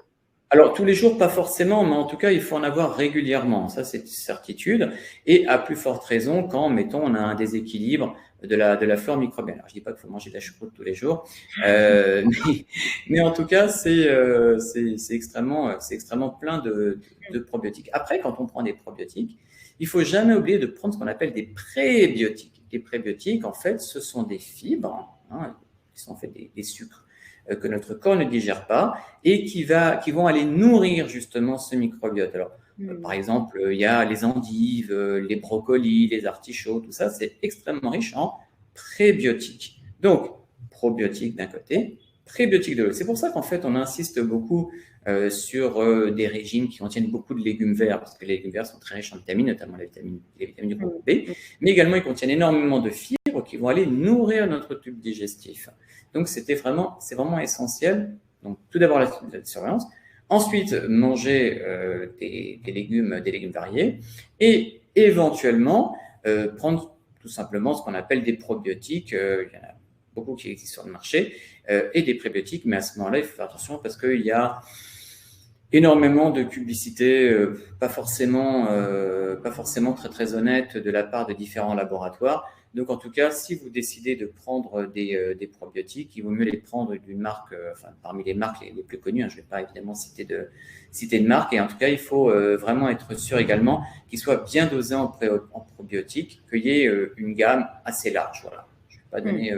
Alors, tous les jours, pas forcément, mais en tout cas, il faut en avoir régulièrement. Ça, c'est une certitude. Et à plus forte raison quand, mettons, on a un déséquilibre de la flore microbienne. Alors, je dis pas qu'il faut manger de la choucroute tous les jours, mais en tout cas, c'est extrêmement plein de probiotiques. Après, quand on prend des probiotiques, il faut jamais oublier de prendre ce qu'on appelle des prébiotiques. Les prébiotiques, en fait, ce sont des fibres, hein, qui sont en fait des sucres que notre corps ne digère pas et qui vont aller nourrir justement ce microbiote. Alors, par exemple, il y a les endives, les brocolis, les artichauts, tout ça, c'est extrêmement riche en prébiotiques. Donc, probiotiques d'un côté, prébiotiques de l'autre. C'est pour ça qu'en fait, on insiste beaucoup sur des régimes qui contiennent beaucoup de légumes verts, parce que les légumes verts sont très riches en vitamines, notamment les vitamines du groupe B, mais également ils contiennent énormément de fibres qui vont aller nourrir notre tube digestif. Donc, c'est vraiment essentiel. Donc, tout d'abord, la surveillance. Ensuite, manger des légumes variés. Et éventuellement, prendre tout simplement ce qu'on appelle des probiotiques. Il y en a beaucoup qui existent sur le marché. Et des prébiotiques. Mais à ce moment-là, il faut faire attention parce qu'il y a énormément de publicité, pas forcément très, très honnête de la part de différents laboratoires. Donc, en tout cas, si vous décidez de prendre des probiotiques, il vaut mieux les prendre d'une marque, parmi les marques les plus connues. Hein, je ne vais pas évidemment citer de marque. Et en tout cas, il faut vraiment être sûr également qu'ils soient bien dosés en probiotiques, qu'il y ait une gamme assez large. Voilà. Je ne vais pas donner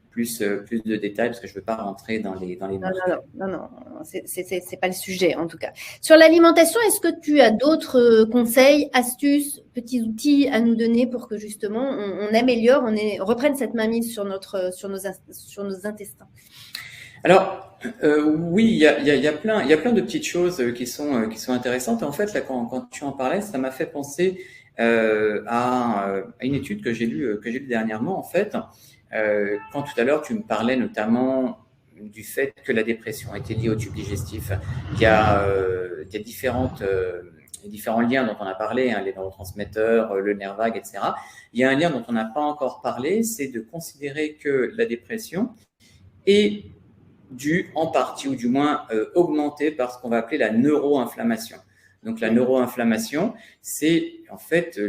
plus de détails parce que je ne veux pas rentrer dans les marques. Non, c'est pas le sujet en tout cas. Sur l'alimentation, est-ce que tu as d'autres conseils, astuces, petits outils à nous donner pour que justement on améliore, on reprenne cette mainmise sur nos intestins? Alors oui, il y a plein de petites choses qui sont intéressantes. Et en fait, là, quand tu en parlais, ça m'a fait penser à une étude que j'ai lue dernièrement. En fait, quand tout à l'heure tu me parlais notamment du fait que la dépression était liée au tube digestif, il y a différents liens dont on a parlé, hein, les neurotransmetteurs, le nerf vague, etc. Il y a un lien dont on n'a pas encore parlé, c'est de considérer que la dépression est due en partie, ou du moins augmentée par ce qu'on va appeler la neuroinflammation. Donc la neuroinflammation, c'est en fait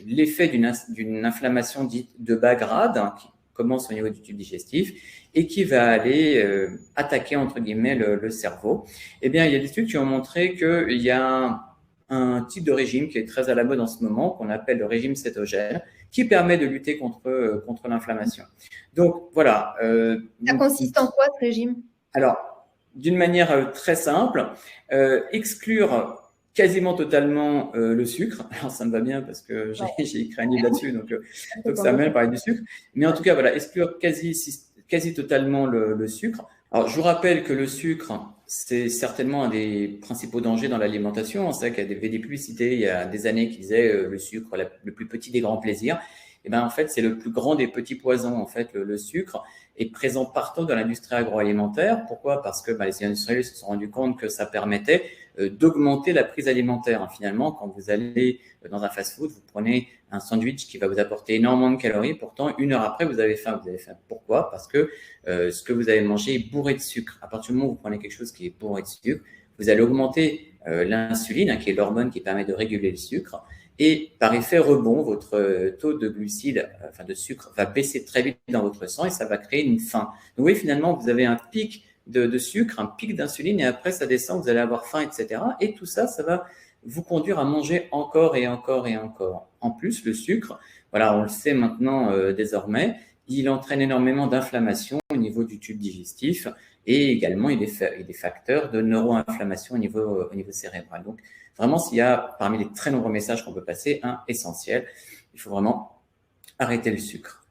l'effet d'une inflammation dite de bas grade, hein, qui commence au niveau du tube digestif et qui va aller attaquer, entre guillemets, le cerveau. Eh bien, il y a des études qui ont montré qu'il y a un type de régime qui est très à la mode en ce moment, qu'on appelle le régime cétogène, qui permet de lutter contre l'inflammation. Donc, voilà. Ça consiste en quoi, ce régime? Alors, d'une manière très simple, exclure quasiment totalement le sucre. Alors, ça me va bien parce que j'ai écrit un livre là-dessus, donc ça m'aide à parler du sucre. Mais en tout cas, voilà, exclure quasi totalement le sucre. Alors, je vous rappelle que le sucre, c'est certainement un des principaux dangers dans l'alimentation. C'est vrai qu'il y avait des publicités il y a des années qui disaient le sucre, le plus petit des grands plaisirs. Et ben en fait, c'est le plus grand des petits poisons. En fait, le sucre est présent partout dans l'industrie agroalimentaire. Pourquoi? Parce que les industriels se sont rendus compte que ça permettait d'augmenter la prise alimentaire. Finalement, quand vous allez dans un fast-food, vous prenez un sandwich qui va vous apporter énormément de calories. Pourtant, 1 heure après, vous avez faim. Vous avez faim. Pourquoi? Parce que ce que vous avez mangé est bourré de sucre. À partir du moment où vous prenez quelque chose qui est bourré de sucre, vous allez augmenter l'insuline, qui est l'hormone qui permet de réguler le sucre. Et par effet rebond, votre taux de glucides, enfin de sucre, va baisser très vite dans votre sang et ça va créer une faim. Donc oui, finalement, vous avez un pic de sucre, un pic d'insuline et après ça descend, vous allez avoir faim, etc. Et tout ça, ça va vous conduire à manger encore et encore et encore. En plus, le sucre, voilà, on le sait maintenant désormais, il entraîne énormément d'inflammation au niveau du tube digestif et également il est facteur de neuroinflammation au niveau cérébral. Donc vraiment, s'il y a parmi les très nombreux messages qu'on peut passer, un essentiel, il faut vraiment arrêter le sucre.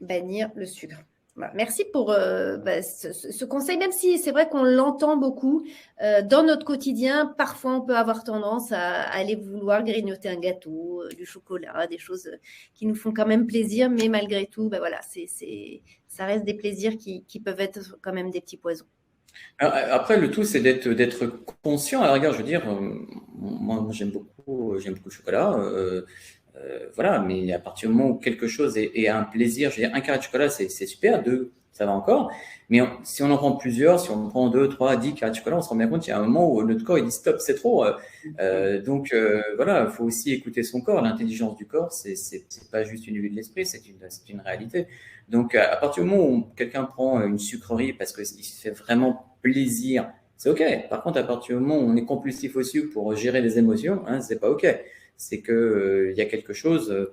Bannir le sucre. Voilà. Merci pour ce conseil, même si c'est vrai qu'on l'entend beaucoup dans notre quotidien. Parfois, on peut avoir tendance à aller vouloir grignoter un gâteau, du chocolat, des choses qui nous font quand même plaisir, mais malgré tout, voilà, ça reste des plaisirs qui peuvent être quand même des petits poisons. Alors, après, le tout, c'est d'être conscient. À la rigueur, je veux dire, moi j'aime beaucoup le chocolat. Voilà, mais à partir du moment où quelque chose est un plaisir, je veux dire, un carré de chocolat, c'est super, 2, ça va encore. Mais si on en prend plusieurs, si on prend 2, 3, 10 carrés de chocolat, on se rend bien compte qu'il y a un moment où notre corps il dit stop, c'est trop. Donc voilà, il faut aussi écouter son corps. L'intelligence du corps, c'est pas juste une vue de l'esprit, c'est une réalité. Donc à partir du moment où quelqu'un prend une sucrerie parce qu'il se fait vraiment plaisir, c'est OK. Par contre, à partir du moment où on est compulsif au sucre pour gérer des émotions, c'est pas OK. C'est que y a quelque chose,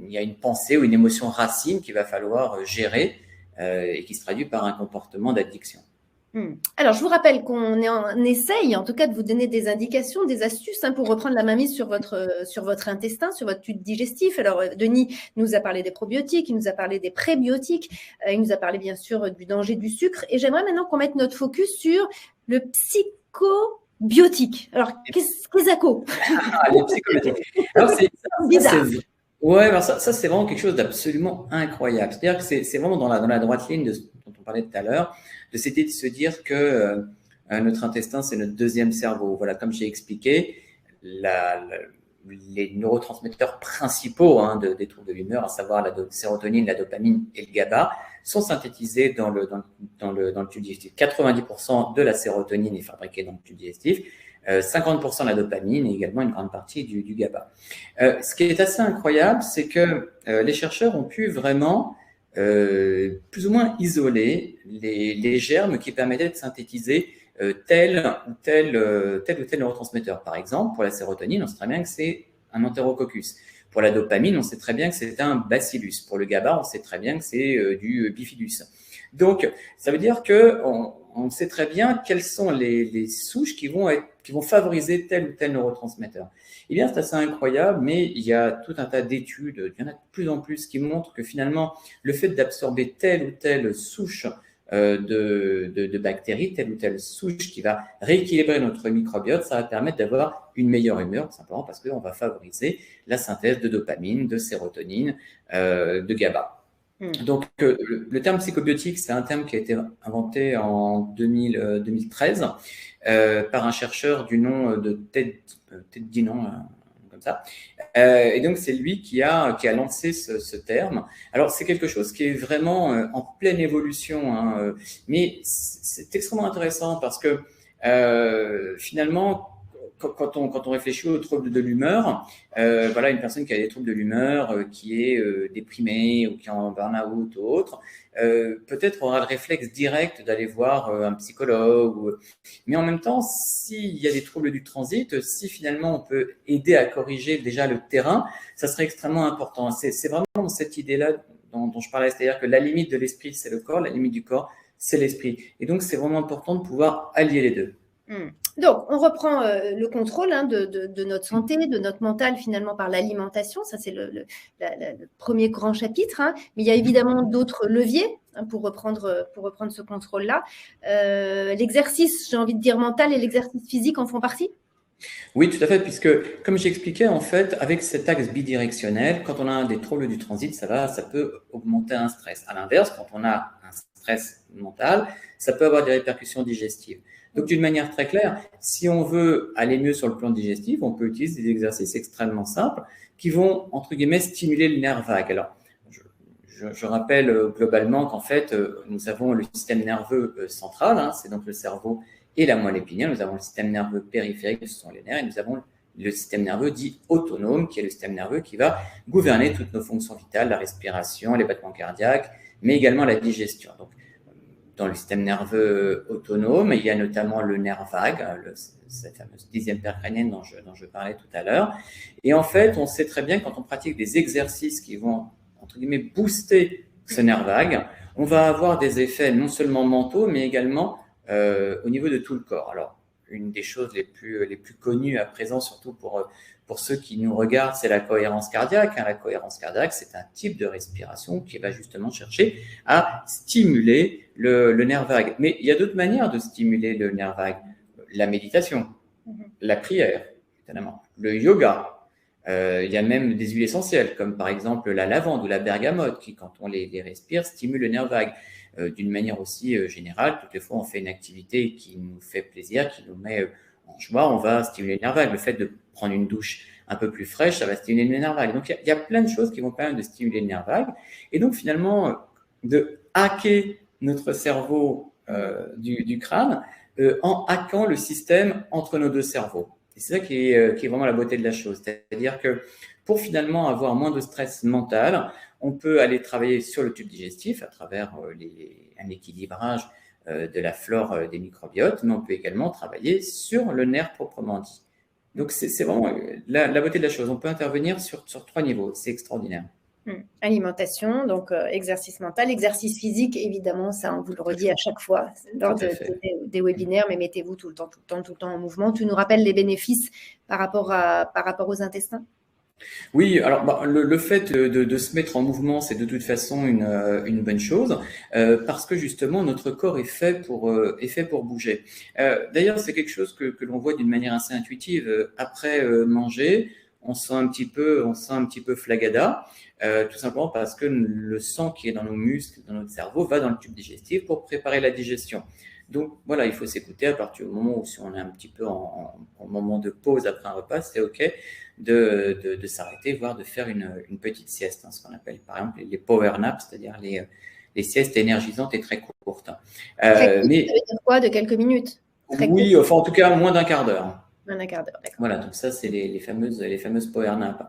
il y a une pensée ou une émotion racine qu'il va falloir gérer et qui se traduit par un comportement d'addiction. Alors, je vous rappelle qu'on essaye, en tout cas, de vous donner des indications, des astuces pour reprendre la mainmise sur votre intestin, sur votre tube digestif. Alors, Denis nous a parlé des probiotiques, il nous a parlé des prébiotiques, il nous a parlé bien sûr du danger du sucre. Et j'aimerais maintenant qu'on mette notre focus sur le psychobiotique. Alors, qu'est-ce que c'est les psychobiotiques. Alors, c'est bizarre. Ouais, alors ça c'est vraiment quelque chose d'absolument incroyable. C'est-à-dire que c'est vraiment dans la droite ligne dont on parlait tout à l'heure, de se dire que notre intestin, c'est notre deuxième cerveau. Voilà, comme j'ai expliqué, les neurotransmetteurs principaux des troubles de l'humeur, à savoir la sérotonine, la dopamine et le GABA, sont synthétisés dans le tube digestif. 90% de la sérotonine est fabriquée dans le tube digestif. 50% la dopamine et également une grande partie du GABA. Ce qui est assez incroyable, c'est que les chercheurs ont pu vraiment plus ou moins isoler les germes qui permettaient de synthétiser tel ou tel neurotransmetteur. Par exemple, pour la sérotonine, on sait très bien que c'est un entérococcus. Pour la dopamine, on sait très bien que c'est un bacillus. Pour le GABA, on sait très bien que c'est du bifidus. Donc, ça veut dire que on sait très bien quelles sont les souches qui vont favoriser tel ou tel neurotransmetteur. Eh bien, c'est assez incroyable, mais il y a tout un tas d'études, il y en a de plus en plus qui montrent que finalement, le fait d'absorber telle ou telle souche de bactéries, telle ou telle souche qui va rééquilibrer notre microbiote, ça va permettre d'avoir une meilleure humeur, simplement parce qu'on va favoriser la synthèse de dopamine, de sérotonine, de GABA. Donc, le terme psychobiotique, c'est un terme qui a été inventé en 2013 par un chercheur du nom de Ted Dinan, comme ça. Et donc, c'est lui qui a lancé ce terme. Alors, c'est quelque chose qui est vraiment en pleine évolution, mais c'est extrêmement intéressant parce que finalement, quand on réfléchit aux troubles de l'humeur, voilà, une personne qui a des troubles de l'humeur, qui est déprimée ou qui est en burn-out ou autre, peut-être aura le réflexe direct d'aller voir un psychologue. Mais en même temps, s'il y a des troubles du transit, si finalement on peut aider à corriger déjà le terrain, ça serait extrêmement important. C'est vraiment cette idée-là dont je parlais, c'est-à-dire que la limite de l'esprit, c'est le corps, la limite du corps, c'est l'esprit. Et donc, c'est vraiment important de pouvoir allier les deux. Donc, on reprend le contrôle de notre santé, de notre mental finalement par l'alimentation. Ça, c'est le premier grand chapitre. Mais il y a évidemment d'autres leviers hein, pour reprendre ce contrôle-là. L'exercice, j'ai envie de dire mental et l'exercice physique en font partie? Oui, tout à fait, puisque, comme j'expliquais, en fait, avec cet axe bidirectionnel, quand on a des troubles du transit, ça peut augmenter un stress. À l'inverse, quand on a un stress mental, ça peut avoir des répercussions digestives. Donc, d'une manière très claire, si on veut aller mieux sur le plan digestif, on peut utiliser des exercices extrêmement simples qui vont, entre guillemets, stimuler le nerf vague. Alors, je rappelle globalement qu'en fait, nous avons le système nerveux central, hein, c'est donc le cerveau et la moelle épinière. Nous avons le système nerveux périphérique, ce sont les nerfs, et nous avons le système nerveux dit autonome, qui est le système nerveux qui va gouverner toutes nos fonctions vitales, la respiration, les battements cardiaques, mais également la digestion. Donc, dans le système nerveux autonome, il y a notamment le nerf vague, cette fameuse 10e paire crânienne dont je parlais tout à l'heure. Et en fait, on sait très bien que quand on pratique des exercices qui vont, entre guillemets, booster ce nerf vague, on va avoir des effets non seulement mentaux, mais également au niveau de tout le corps. Alors, une des choses les plus connues à présent, surtout pour ceux qui nous regardent, c'est la cohérence cardiaque. La cohérence cardiaque, c'est un type de respiration qui va justement chercher à stimuler le nerf vague. Mais il y a d'autres manières de stimuler le nerf vague. La méditation, la prière, évidemment, le yoga. Il y a même des huiles essentielles, comme par exemple la lavande ou la bergamote, qui, quand on les respire, stimulent le nerf vague. D'une manière aussi générale, toutes les fois on fait une activité qui nous fait plaisir, qui nous met en joie, on va stimuler le nerf vague. Le fait de prendre une douche un peu plus fraîche, ça va stimuler le nerf vague. Donc il y a plein de choses qui vont permettre de stimuler le nerf vague. Et donc finalement, de hacker notre cerveau du crâne en hackant le système entre nos deux cerveaux. Et c'est ça qui est vraiment la beauté de la chose. C'est-à-dire que pour finalement avoir moins de stress mental, on peut aller travailler sur le tube digestif à travers un équilibrage de la flore des microbiotes, mais on peut également travailler sur le nerf proprement dit. Donc, c'est vraiment la beauté de la chose. On peut intervenir sur 3 niveaux. C'est extraordinaire. Alimentation, donc exercice mental, exercice physique, évidemment, ça on vous le redit à chaque fois lors des webinaires, mais mettez-vous tout le temps en mouvement. Tu nous rappelles les bénéfices par rapport aux intestins? Oui, alors le fait de se mettre en mouvement, c'est de toute façon une bonne chose, parce que justement notre corps est fait pour bouger. D'ailleurs, c'est quelque chose que l'on voit d'une manière assez intuitive. Après manger, on sent un petit peu flagada, tout simplement parce que le sang qui est dans nos muscles, dans notre cerveau, va dans le tube digestif pour préparer la digestion. Donc voilà, il faut s'écouter à partir du moment où si on est un petit peu en moment de pause après un repas, c'est OK de s'arrêter, voire de faire une petite sieste, hein, ce qu'on appelle par exemple les power naps, c'est-à-dire les siestes énergisantes et très courtes. Ça veut dire quoi, de quelques minutes? Oui, enfin en tout cas moins d'un quart d'heure. Un quart d'heure, d'accord. Voilà, donc ça c'est les fameuses power naps.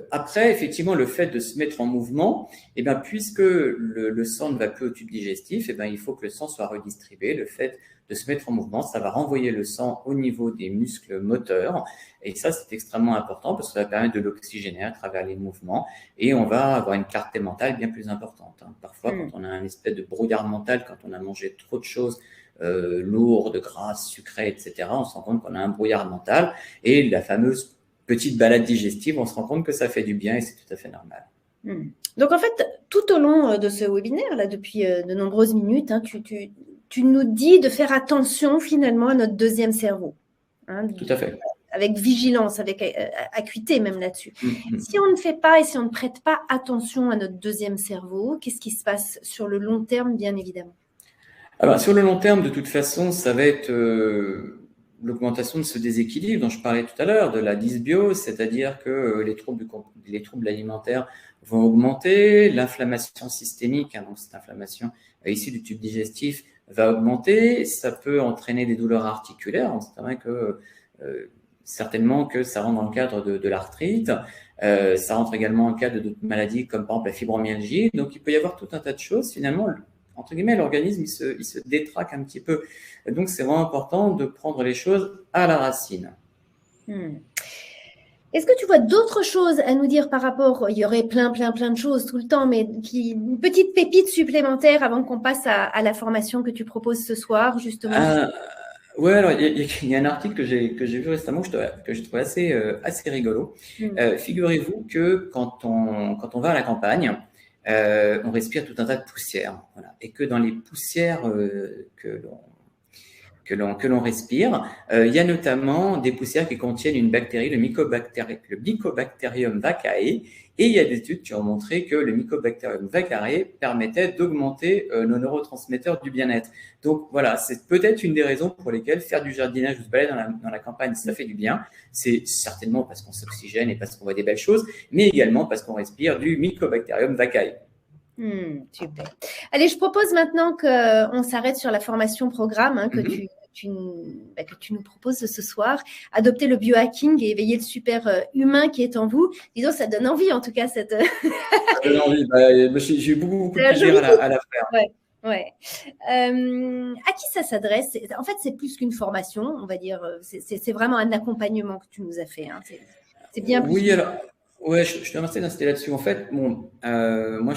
Après, effectivement, le fait de se mettre en mouvement, eh ben, puisque le sang ne va plus au tube digestif, eh ben, il faut que le sang soit redistribué. Le fait de se mettre en mouvement, ça va renvoyer le sang au niveau des muscles moteurs. Et ça, c'est extrêmement important parce que ça va permettre de l'oxygéner à travers les mouvements et on va avoir une clarté mentale bien plus importante. Parfois, quand on a un espèce de brouillard mental, quand on a mangé trop de choses lourdes, grasses, sucrées, etc., on se rend compte qu'on a un brouillard mental et la fameuse petite balade digestive, on se rend compte que ça fait du bien et c'est tout à fait normal. Donc en fait, tout au long de ce webinaire, là, depuis de nombreuses minutes, hein, tu nous dis de faire attention finalement à notre deuxième cerveau. Hein, tout à fait. Avec vigilance, avec acuité même là-dessus. Si on ne fait pas et si on ne prête pas attention à notre deuxième cerveau, qu'est-ce qui se passe sur le long terme, bien évidemment? Alors, sur le long terme, de toute façon, ça va être l'augmentation de ce déséquilibre dont je parlais tout à l'heure, de la dysbiose, c'est-à-dire que les troubles alimentaires vont augmenter, l'inflammation systémique, donc cette inflammation issue du tube digestif, va augmenter, ça peut entraîner des douleurs articulaires, c'est vrai que certainement que ça rentre dans le cadre de l'arthrite, ça rentre également dans le cadre d'autres maladies comme par exemple la fibromyalgie, donc il peut y avoir tout un tas de choses finalement. Entre guillemets, l'organisme, il se détraque un petit peu. Donc, c'est vraiment important de prendre les choses à la racine. Est-ce que tu vois d'autres choses à nous dire par rapport, il y aurait plein de choses tout le temps, mais une petite pépite supplémentaire avant qu'on passe à la formation que tu proposes ce soir, justement? Ouais, alors il y a un article que j'ai vu récemment que je trouve assez rigolo. Figurez-vous que quand on va à la campagne, on respire tout un tas de poussières. Voilà. Et que dans les poussières que l'on respire, il y a notamment des poussières qui contiennent une bactérie, le Mycobacterium vaccae, et il y a des études qui ont montré que le Mycobacterium vaccae permettait d'augmenter nos neurotransmetteurs du bien-être. Donc voilà, c'est peut-être une des raisons pour lesquelles faire du jardinage ou se balader dans la campagne, ça fait du bien. C'est certainement parce qu'on s'oxygène et parce qu'on voit des belles choses, mais également parce qu'on respire du Mycobacterium vaccae. Super. Allez, je propose maintenant qu'on s'arrête sur la formation programme que tu nous proposes ce soir. Adopter le biohacking et éveiller le super humain qui est en vous. Disons, ça donne envie en tout cas. Ça donne envie. J'ai eu beaucoup de plaisir à la faire. Ouais. À qui ça s'adresse? En fait, c'est plus qu'une formation, on va dire. C'est vraiment un accompagnement que tu nous as fait. C'est bien plus. Oui, alors. Ouais, je te remercie d'insister là-dessus. En fait, bon, moi,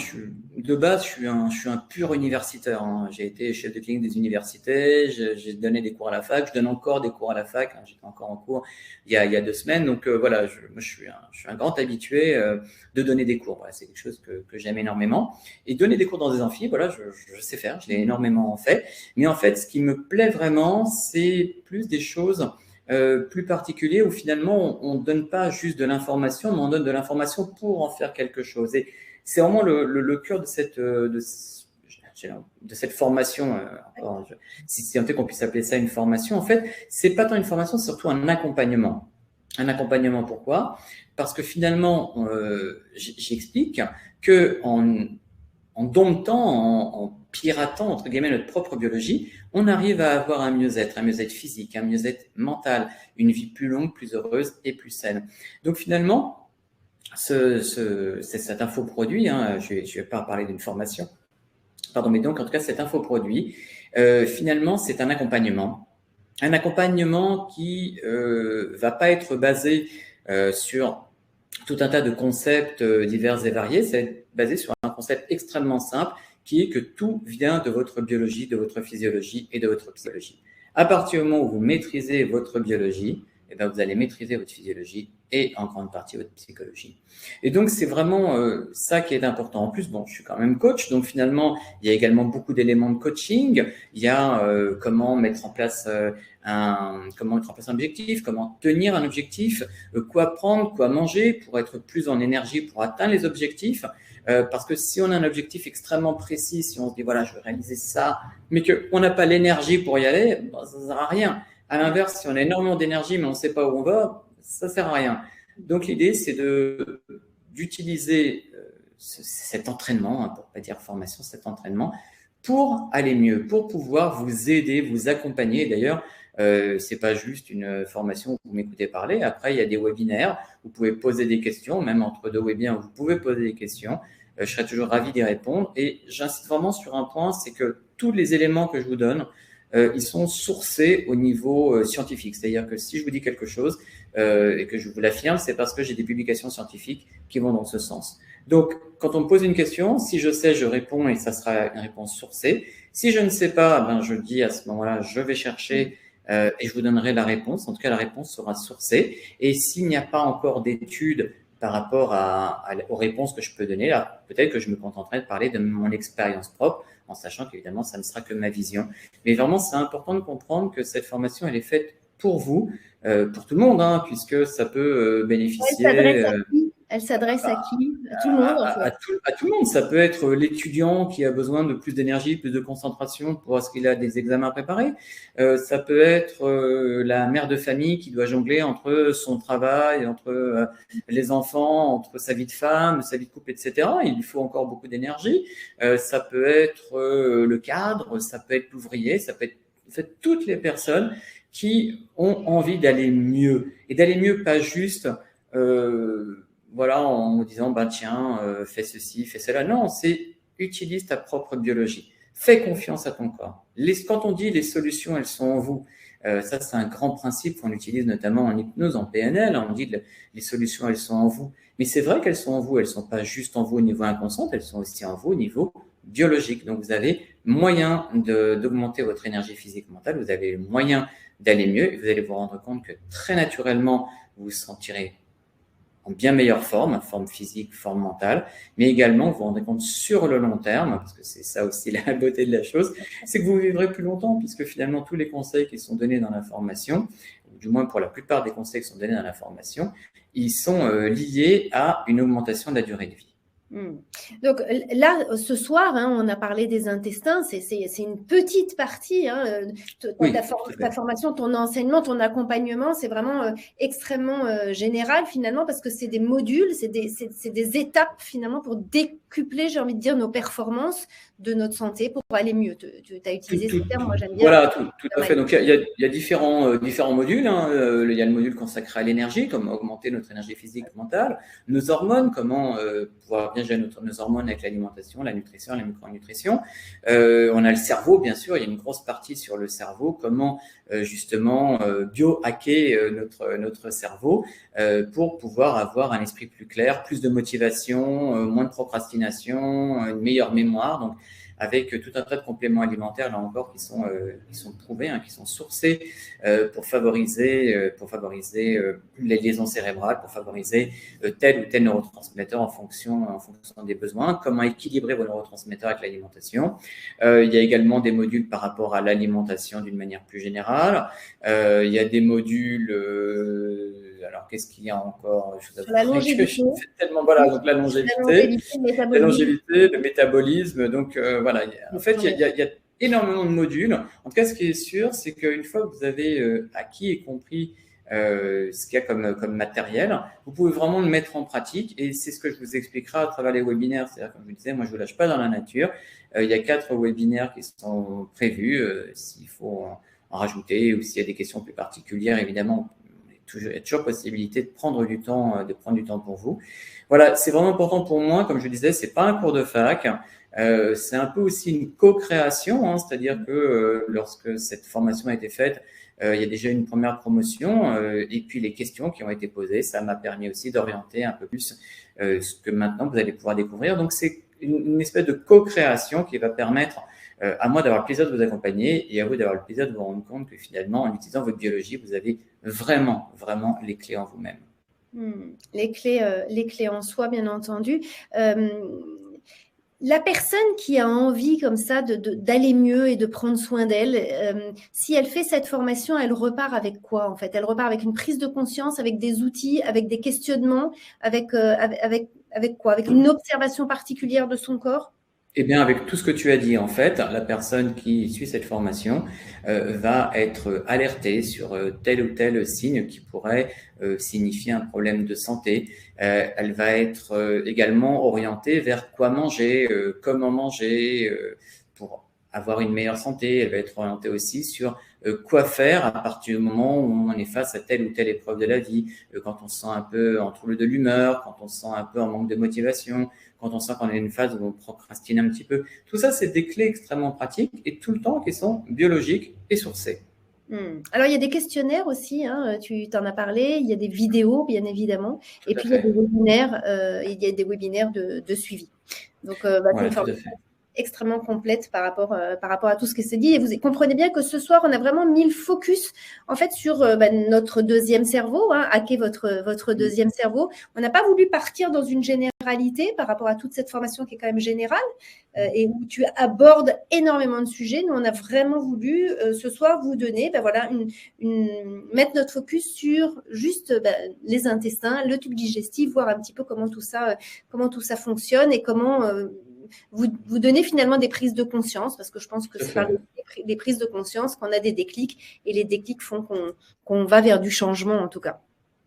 de base, je suis un pur universitaire. J'ai été chef de clinique des universités, j'ai donné des cours à la fac, je donne encore des cours à la fac. J'étais encore en cours il y a 2 semaines. Donc voilà, moi, je suis un grand habitué de donner des cours. Voilà, c'est quelque chose que j'aime énormément. Et donner des cours dans des amphis, voilà, je sais faire, je l'ai énormément fait. Mais en fait, ce qui me plaît vraiment, c'est plus des choses plus particulier où finalement on ne donne pas juste de l'information, mais on donne de l'information pour en faire quelque chose. Et c'est vraiment le cœur de cette formation. Si tant est qu'on puisse appeler ça une formation, en fait, c'est pas tant une formation, c'est surtout un accompagnement. Un accompagnement, pourquoi? Parce que finalement, j'explique que en domptant, en piratant, entre guillemets, notre propre biologie, on arrive à avoir un mieux-être physique, un mieux-être mental, une vie plus longue, plus heureuse et plus saine. Donc finalement, cet infoproduit, je vais pas parler d'une formation, pardon, mais donc en tout cas cet infoproduit, finalement c'est un accompagnement qui va pas être basé sur tout un tas de concepts divers et variés, c'est basé sur un concept extrêmement simple qui est que tout vient de votre biologie, de votre physiologie et de votre psychologie. À partir du moment où vous maîtrisez votre biologie, eh bien, vous allez maîtriser votre physiologie et en grande partie votre psychologie. Et donc, c'est vraiment ça qui est important. En plus, bon, je suis quand même coach, donc finalement, il y a également beaucoup d'éléments de coaching. Il y a comment mettre en place un objectif, comment tenir un objectif, quoi prendre, quoi manger pour être plus en énergie pour atteindre les objectifs. Parce que si on a un objectif extrêmement précis, si on se dit voilà, je vais réaliser ça, mais qu'on n'a pas l'énergie pour y aller, ben, ça ne sert à rien. À l'inverse, si on a énormément d'énergie mais on ne sait pas où on va, ça ne sert à rien. Donc l'idée, c'est d'utiliser cet entraînement, pour ne pas dire formation, cet entraînement, pour aller mieux, pour pouvoir vous aider, vous accompagner. D'ailleurs, c'est pas juste une formation où vous m'écoutez parler. Après, il y a des webinaires. Vous pouvez poser des questions, même entre 2 webinaires, vous pouvez poser des questions. Je serai toujours ravi d'y répondre. Et j'insiste vraiment sur un point, c'est que tous les éléments que je vous donne, ils sont sourcés au niveau scientifique. C'est-à-dire que si je vous dis quelque chose et que je vous l'affirme, c'est parce que j'ai des publications scientifiques qui vont dans ce sens. Donc, quand on me pose une question, si je sais, je réponds et ça sera une réponse sourcée. Si je ne sais pas, ben, je dis à ce moment-là, je vais chercher et je vous donnerai la réponse. En tout cas, la réponse sera sourcée. Et s'il n'y a pas encore d'études par rapport aux réponses que je peux donner, là, peut-être que je me contenterai de parler de mon expérience propre, en sachant qu'évidemment, ça ne sera que ma vision. Mais vraiment, c'est important de comprendre que cette formation, elle est faite pour vous, pour tout le monde, puisque ça peut bénéficier… Elle s'adresse à qui? À tout le monde, en fait. À tout le monde. Ça peut être l'étudiant qui a besoin de plus d'énergie, plus de concentration parce qu'il a des examens préparés. Ça peut être la mère de famille qui doit jongler entre son travail, entre les enfants, entre sa vie de femme, sa vie de couple, etc. Il lui faut encore beaucoup d'énergie. Ça peut être le cadre, ça peut être l'ouvrier, ça peut être en fait, toutes les personnes qui ont envie d'aller mieux. Et d'aller mieux, pas juste… voilà, en disant, bah, tiens, fais ceci, fais cela. Non, c'est utilise ta propre biologie. Fais confiance à ton corps. Quand on dit les solutions, elles sont en vous, ça, c'est un grand principe qu'on utilise notamment en hypnose, en PNL. On dit les solutions, elles sont en vous. Mais c'est vrai qu'elles sont en vous. Elles ne sont pas juste en vous au niveau inconscient, elles sont aussi en vous au niveau biologique. Donc, vous avez moyen d'augmenter votre énergie physique mentale. Vous avez le moyen d'aller mieux. Et vous allez vous rendre compte que très naturellement, vous vous sentirez en bien meilleure forme physique, forme mentale, mais également vous vous rendrez compte sur le long terme, parce que c'est ça aussi la beauté de la chose, c'est que vous vivrez plus longtemps, puisque finalement tous les conseils qui sont donnés dans la formation, ou du moins pour la plupart des conseils qui sont donnés dans la formation, ils sont liés à une augmentation de la durée de vie. Donc là, ce soir, on a parlé des intestins, c'est une petite partie. Oui, ta formation, ton enseignement, ton accompagnement, c'est vraiment extrêmement général finalement, parce que c'est des modules, c'est des étapes finalement pour décupler, j'ai envie de dire, nos performances de notre santé pour aller mieux. Tu as utilisé ce terme, moi j'aime bien. Voilà, tout à fait. Donc il y a différents modules. Il y a le module consacré à l'énergie, comment augmenter notre énergie physique, mentale, nos hormones, comment pouvoir bien gérer nos hormones avec l'alimentation, la nutrition, la micronutrition. On a le cerveau, bien sûr, il y a une grosse partie sur le cerveau, comment justement bio-hacker notre cerveau pour pouvoir avoir un esprit plus clair, plus de motivation, moins de procrastination, une meilleure mémoire. Donc, avec tout un tas de compléments alimentaires, là encore, qui sont prouvés, qui sont sourcés pour favoriser les liaisons cérébrales, pour favoriser tel ou tel neurotransmetteur en fonction des besoins, comment équilibrer vos neurotransmetteurs avec l'alimentation. Il y a également des modules par rapport à l'alimentation d'une manière plus générale. Il y a des modules... alors, qu'est-ce qu'il y a encore? La longévité. Voilà, donc la longévité, le métabolisme. Donc, voilà. En fait, il y a énormément de modules. En tout cas, ce qui est sûr, c'est qu'une fois que vous avez acquis et compris ce qu'il y a comme matériel, vous pouvez vraiment le mettre en pratique. Et c'est ce que je vous expliquerai à travers les webinaires. C'est-à-dire, comme je vous disais, moi, je ne vous lâche pas dans la nature. Il y a 4 webinaires qui sont prévus. S'il faut en rajouter ou s'il y a des questions plus particulières, évidemment, il y a toujours possibilité de prendre du temps pour vous. Voilà, c'est vraiment important pour moi. Comme je disais, c'est pas un cours de fac. C'est un peu aussi une co-création, c'est-à-dire que lorsque cette formation a été faite, il y a déjà une première promotion et puis les questions qui ont été posées, ça m'a permis aussi d'orienter un peu plus ce que maintenant vous allez pouvoir découvrir. Donc, c'est une espèce de co-création qui va permettre à moi d'avoir le plaisir de vous accompagner et à vous d'avoir le plaisir de vous rendre compte que finalement, en utilisant votre biologie, vous avez vraiment les clés en vous-même. Les clés en soi, bien entendu. La personne qui a envie comme ça d'aller mieux et de prendre soin d'elle, si elle fait cette formation, elle repart avec quoi en fait? Elle repart avec une prise de conscience, avec des outils, avec des questionnements, avec quoi? Avec une observation particulière de son corps? Eh bien, avec tout ce que tu as dit, en fait, la personne qui suit cette formation va être alertée sur tel ou tel signe qui pourrait signifier un problème de santé. Elle va être également orientée vers quoi manger, comment manger pour avoir une meilleure santé. Elle va être orientée aussi sur quoi faire à partir du moment où on est face à telle ou telle épreuve de la vie, quand on se sent un peu en trouble de l'humeur, quand on se sent un peu en manque de motivation, quand on sent qu'on est une phase où on procrastine un petit peu. Tout ça, c'est des clés extrêmement pratiques et tout le temps qui sont biologiques et sourcées. Alors, il y a des questionnaires aussi, tu t'en as parlé, il y a des vidéos, bien évidemment, et puis il y a des webinaires de suivi. Donc, voilà, tout à fait. Extrêmement complète par rapport à tout ce qui s'est dit. Et vous comprenez bien que ce soir, on a vraiment mis le focus en fait sur notre deuxième cerveau, hacker votre deuxième cerveau. On n'a pas voulu partir dans une généralité par rapport à toute cette formation qui est quand même générale et où tu abordes énormément de sujets. Nous, on a vraiment voulu ce soir vous donner mettre notre focus sur juste les intestins, le tube digestif, voir un petit peu comment tout ça fonctionne et comment vous donner finalement des prises de conscience, parce que je pense que c'est par les prises de conscience qu'on a des déclics, et les déclics font qu'on va vers du changement en tout cas.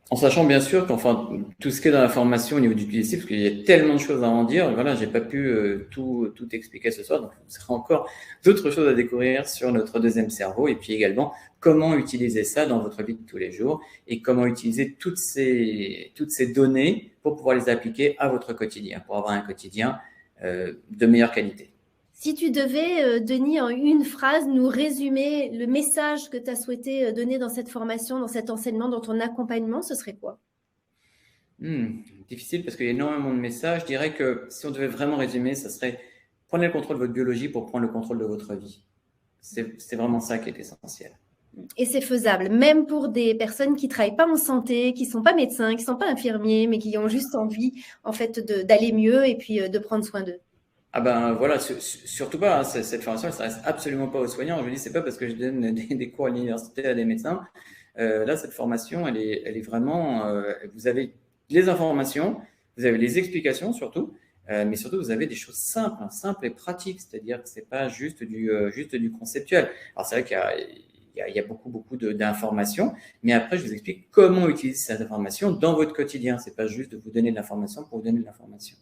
En sachant bien sûr qu'enfin tout ce qui est dans la formation au niveau du digestif, parce qu'il y a tellement de choses à en dire, voilà, j'ai pas pu tout expliquer ce soir, donc il y aura encore d'autres choses à découvrir sur notre deuxième cerveau, et puis également comment utiliser ça dans votre vie de tous les jours, et comment utiliser toutes ces données pour pouvoir les appliquer à votre quotidien, pour avoir un quotidien de meilleure qualité. Si tu devais, Denis, en une phrase, nous résumer le message que tu as souhaité donner dans cette formation, dans cet enseignement, dans ton accompagnement, ce serait quoi? Difficile parce qu'il y a énormément de messages. Je dirais que si on devait vraiment résumer, ça serait prenez le contrôle de votre biologie pour prendre le contrôle de votre vie. C'est vraiment ça qui est essentiel. Et c'est faisable, même pour des personnes qui ne travaillent pas en santé, qui ne sont pas médecins, qui ne sont pas infirmiers, mais qui ont juste envie, en fait, d'aller mieux et puis de prendre soin d'eux. Ah ben voilà, surtout pas, hein, cette formation, elle s'adresse absolument pas aux soignants. Je dis, c'est pas parce que je donne des cours à l'université à des médecins. Là, cette formation, elle est vraiment, vous avez les informations, vous avez les explications surtout, mais surtout vous avez des choses simples, hein, simples et pratiques, c'est-à-dire que c'est pas juste du conceptuel. Alors c'est vrai qu'il y a beaucoup d'informations, mais après je vous explique comment utiliser cette information dans votre quotidien. C'est pas juste de vous donner de l'information pour vous donner de l'information.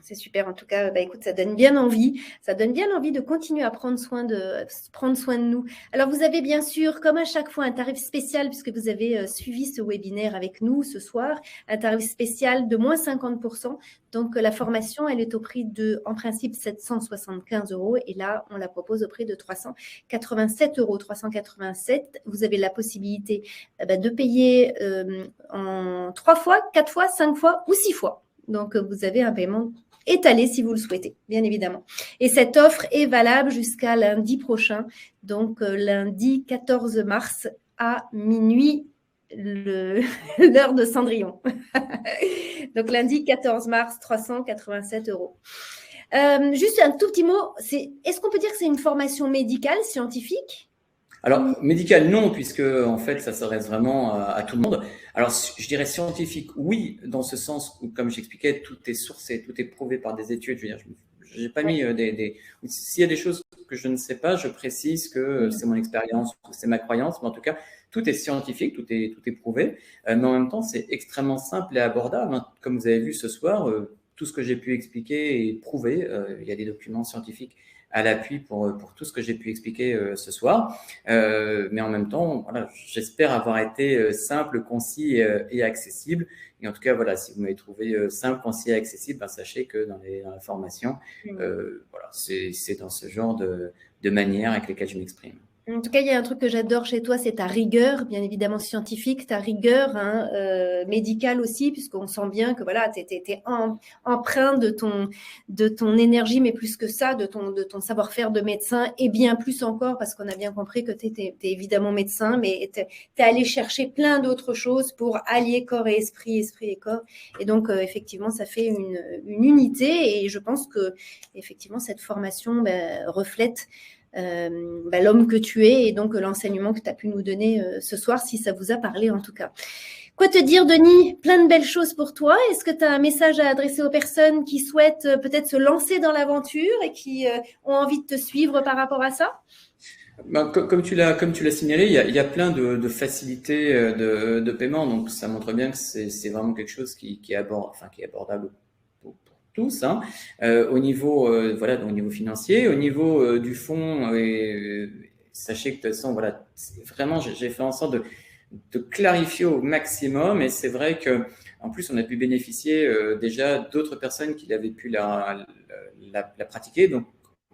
C'est super. En tout cas, écoute, ça donne bien envie. Ça donne bien envie de continuer à prendre soin de nous. Alors, vous avez bien sûr, comme à chaque fois, un tarif spécial puisque vous avez suivi ce webinaire avec nous ce soir, un tarif spécial de moins 50%. Donc, la formation, elle est au prix de, en principe, 775 euros. Et là, on la propose au prix de 387 euros. 387, vous avez la possibilité de payer en 3 fois, 4 fois, 5 fois ou 6 fois. Donc, vous avez un paiement étalé si vous le souhaitez, bien évidemment. Et cette offre est valable jusqu'à lundi prochain, donc lundi 14 mars à minuit, l'heure de Cendrillon. Donc, lundi 14 mars, 387 euros. Juste un tout petit mot, est-ce qu'on peut dire que c'est une formation médicale, scientifique ? Alors, médical, non, puisque en fait, ça s'adresse vraiment à tout le monde. Alors, je dirais scientifique, oui, dans ce sens où, comme j'expliquais, tout est sourcé, tout est prouvé par des études. Je veux dire, j'ai pas mis S'il y a des choses que je ne sais pas, je précise que c'est mon expérience, c'est ma croyance, mais en tout cas, tout est scientifique, tout est prouvé. Mais en même temps, c'est extrêmement simple et abordable, hein. Comme vous avez vu ce soir, tout ce que j'ai pu expliquer est prouvé. Il y a des documents scientifiques à l'appui pour tout ce que j'ai pu expliquer ce soir. Mais en même temps, voilà, j'espère avoir été simple, concis et accessible. Et en tout cas, voilà, si vous m'avez trouvé simple, concis et accessible, ben, sachez que dans la formation, voilà, c'est dans ce genre de manière avec lesquelles je m'exprime. En tout cas, il y a un truc que j'adore chez toi, c'est ta rigueur, bien évidemment scientifique, ta rigueur médicale aussi, puisqu'on sent bien que voilà, tu es empreint de ton énergie, mais plus que ça, de ton savoir-faire de médecin, et bien plus encore, parce qu'on a bien compris que tu es évidemment médecin, mais tu es allé chercher plein d'autres choses pour allier corps et esprit, esprit et corps. Et donc, effectivement, ça fait une unité, et je pense que effectivement, cette formation reflète l'homme que tu es et donc l'enseignement que tu as pu nous donner ce soir, si ça vous a parlé en tout cas. Quoi te dire, Denis? Plein de belles choses pour toi. Est-ce que tu as un message à adresser aux personnes qui souhaitent peut-être se lancer dans l'aventure et qui ont envie de te suivre par rapport à ça? Ben, comme tu l'as signalé, il y a plein de facilités de paiement, donc ça montre bien que c'est vraiment quelque chose qui est abordable pour tous, hein. Au niveau voilà, donc au niveau financier, au niveau du fonds, sachez que de toute façon, voilà, vraiment j'ai fait en sorte de clarifier au maximum, et c'est vrai que en plus on a pu bénéficier déjà d'autres personnes qui avaient pu la pratiquer, donc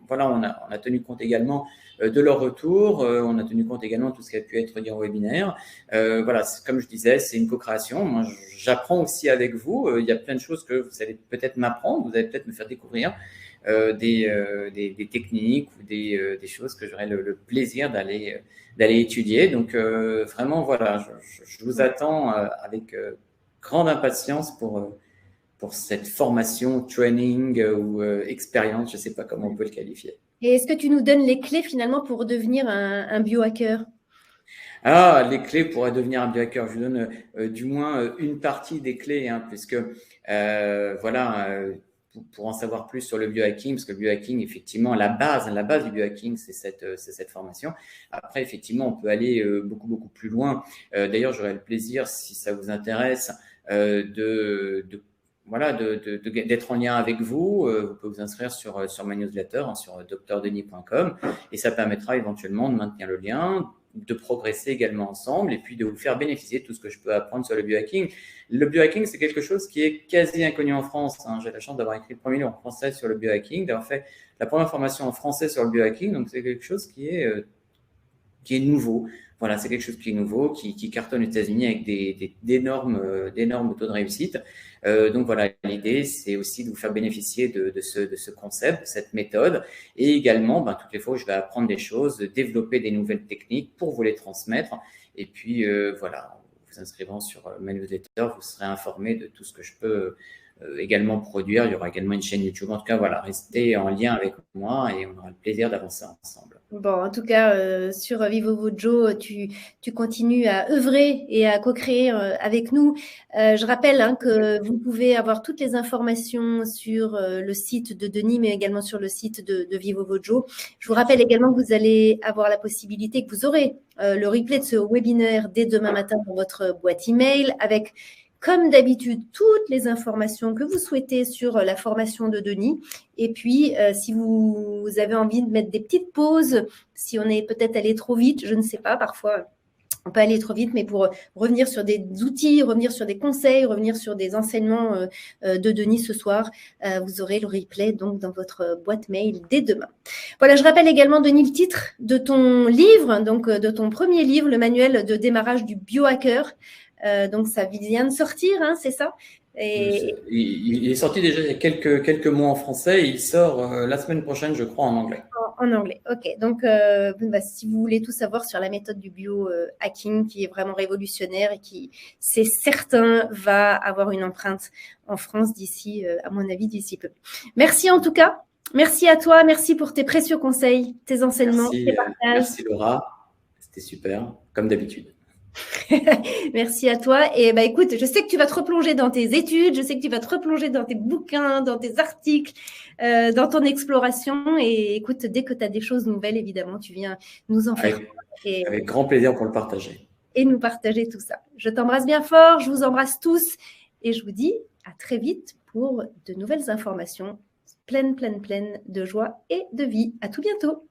voilà, on a tenu compte également de leur retour, on a tenu compte également de tout ce qui a pu être dit en webinaire. Voilà, comme je disais, c'est une co-création. Moi, j'apprends aussi avec vous. Il y a plein de choses que vous allez peut-être m'apprendre, vous allez peut-être me faire découvrir des techniques ou des choses que j'aurai le plaisir d'aller étudier. Donc, vraiment, voilà, je vous attends avec grande impatience pour cette formation, training ou expérience, je ne sais pas comment on peut le qualifier. Et est-ce que tu nous donnes les clés finalement pour devenir un biohacker? Ah, les clés pour devenir un biohacker. Je vous donne du moins une partie des clés, hein, puisque voilà, pour en savoir plus sur le biohacking, parce que le biohacking, effectivement, la base du biohacking, c'est cette formation. Après, effectivement, on peut aller beaucoup plus loin. D'ailleurs, j'aurais le plaisir, si ça vous intéresse, d'être en lien avec vous. Vous pouvez vous inscrire sur ma newsletter, hein, sur drdenis.com, et ça permettra éventuellement de maintenir le lien, de progresser également ensemble, et puis de vous faire bénéficier de tout ce que je peux apprendre sur le biohacking. Le biohacking, c'est quelque chose qui est quasi inconnu en France, hein. J'ai la chance d'avoir écrit le premier livre en français sur le biohacking, d'avoir fait la première formation en français sur le biohacking, donc c'est quelque chose qui est nouveau. Voilà, c'est quelque chose qui est nouveau, qui cartonne aux États-Unis avec d'énormes taux de réussite. Donc voilà, l'idée, c'est aussi de vous faire bénéficier de ce concept, de cette méthode, et également, toutes les fois où je vais apprendre des choses, de développer des nouvelles techniques pour vous les transmettre. Et puis voilà, en vous inscrivant sur ma newsletter, vous serez informé de tout ce que je peux également produire. Il y aura également une chaîne YouTube. En tout cas, voilà, restez en lien avec moi et on aura le plaisir d'avancer ensemble. Bon, en tout cas, sur Vivo Vojo, tu continues à œuvrer et à co-créer avec nous. Je rappelle que vous pouvez avoir toutes les informations sur le site de Denis, mais également sur le site de Vivo Vojo. Je vous rappelle également que vous allez avoir la possibilité, que vous aurez le replay de ce webinaire dès demain matin dans votre boîte email avec, comme d'habitude, toutes les informations que vous souhaitez sur la formation de Denis. Et puis, si vous avez envie de mettre des petites pauses, si on est peut-être allé trop vite, je ne sais pas, parfois on peut aller trop vite, mais pour revenir sur des outils, revenir sur des conseils, revenir sur des enseignements de Denis ce soir, vous aurez le replay donc dans votre boîte mail dès demain. Voilà, je rappelle également, Denis, le titre de ton livre, donc de ton premier livre, le manuel de démarrage du biohacker. Donc, ça vient de sortir, c'est ça? Et il est sorti déjà il y a quelques mois en français et il sort la semaine prochaine, je crois, en anglais. En anglais, ok. Donc, si vous voulez tout savoir sur la méthode du biohacking qui est vraiment révolutionnaire et qui, c'est certain, va avoir une empreinte en France d'ici, à mon avis, d'ici peu. Merci en tout cas. Merci à toi. Merci pour tes précieux conseils, tes enseignements, tes partages. Merci Laura. C'était super, comme d'habitude. Merci à toi. Et écoute, je sais que tu vas te replonger dans tes études, je sais que tu vas te replonger dans tes bouquins, dans tes articles, dans ton exploration. Et écoute, dès que tu as des choses nouvelles, évidemment, tu viens nous en faire. Avec grand plaisir pour le partager. Et nous partager tout ça. Je t'embrasse bien fort, je vous embrasse tous et je vous dis à très vite pour de nouvelles informations pleines de joie et de vie. À tout bientôt.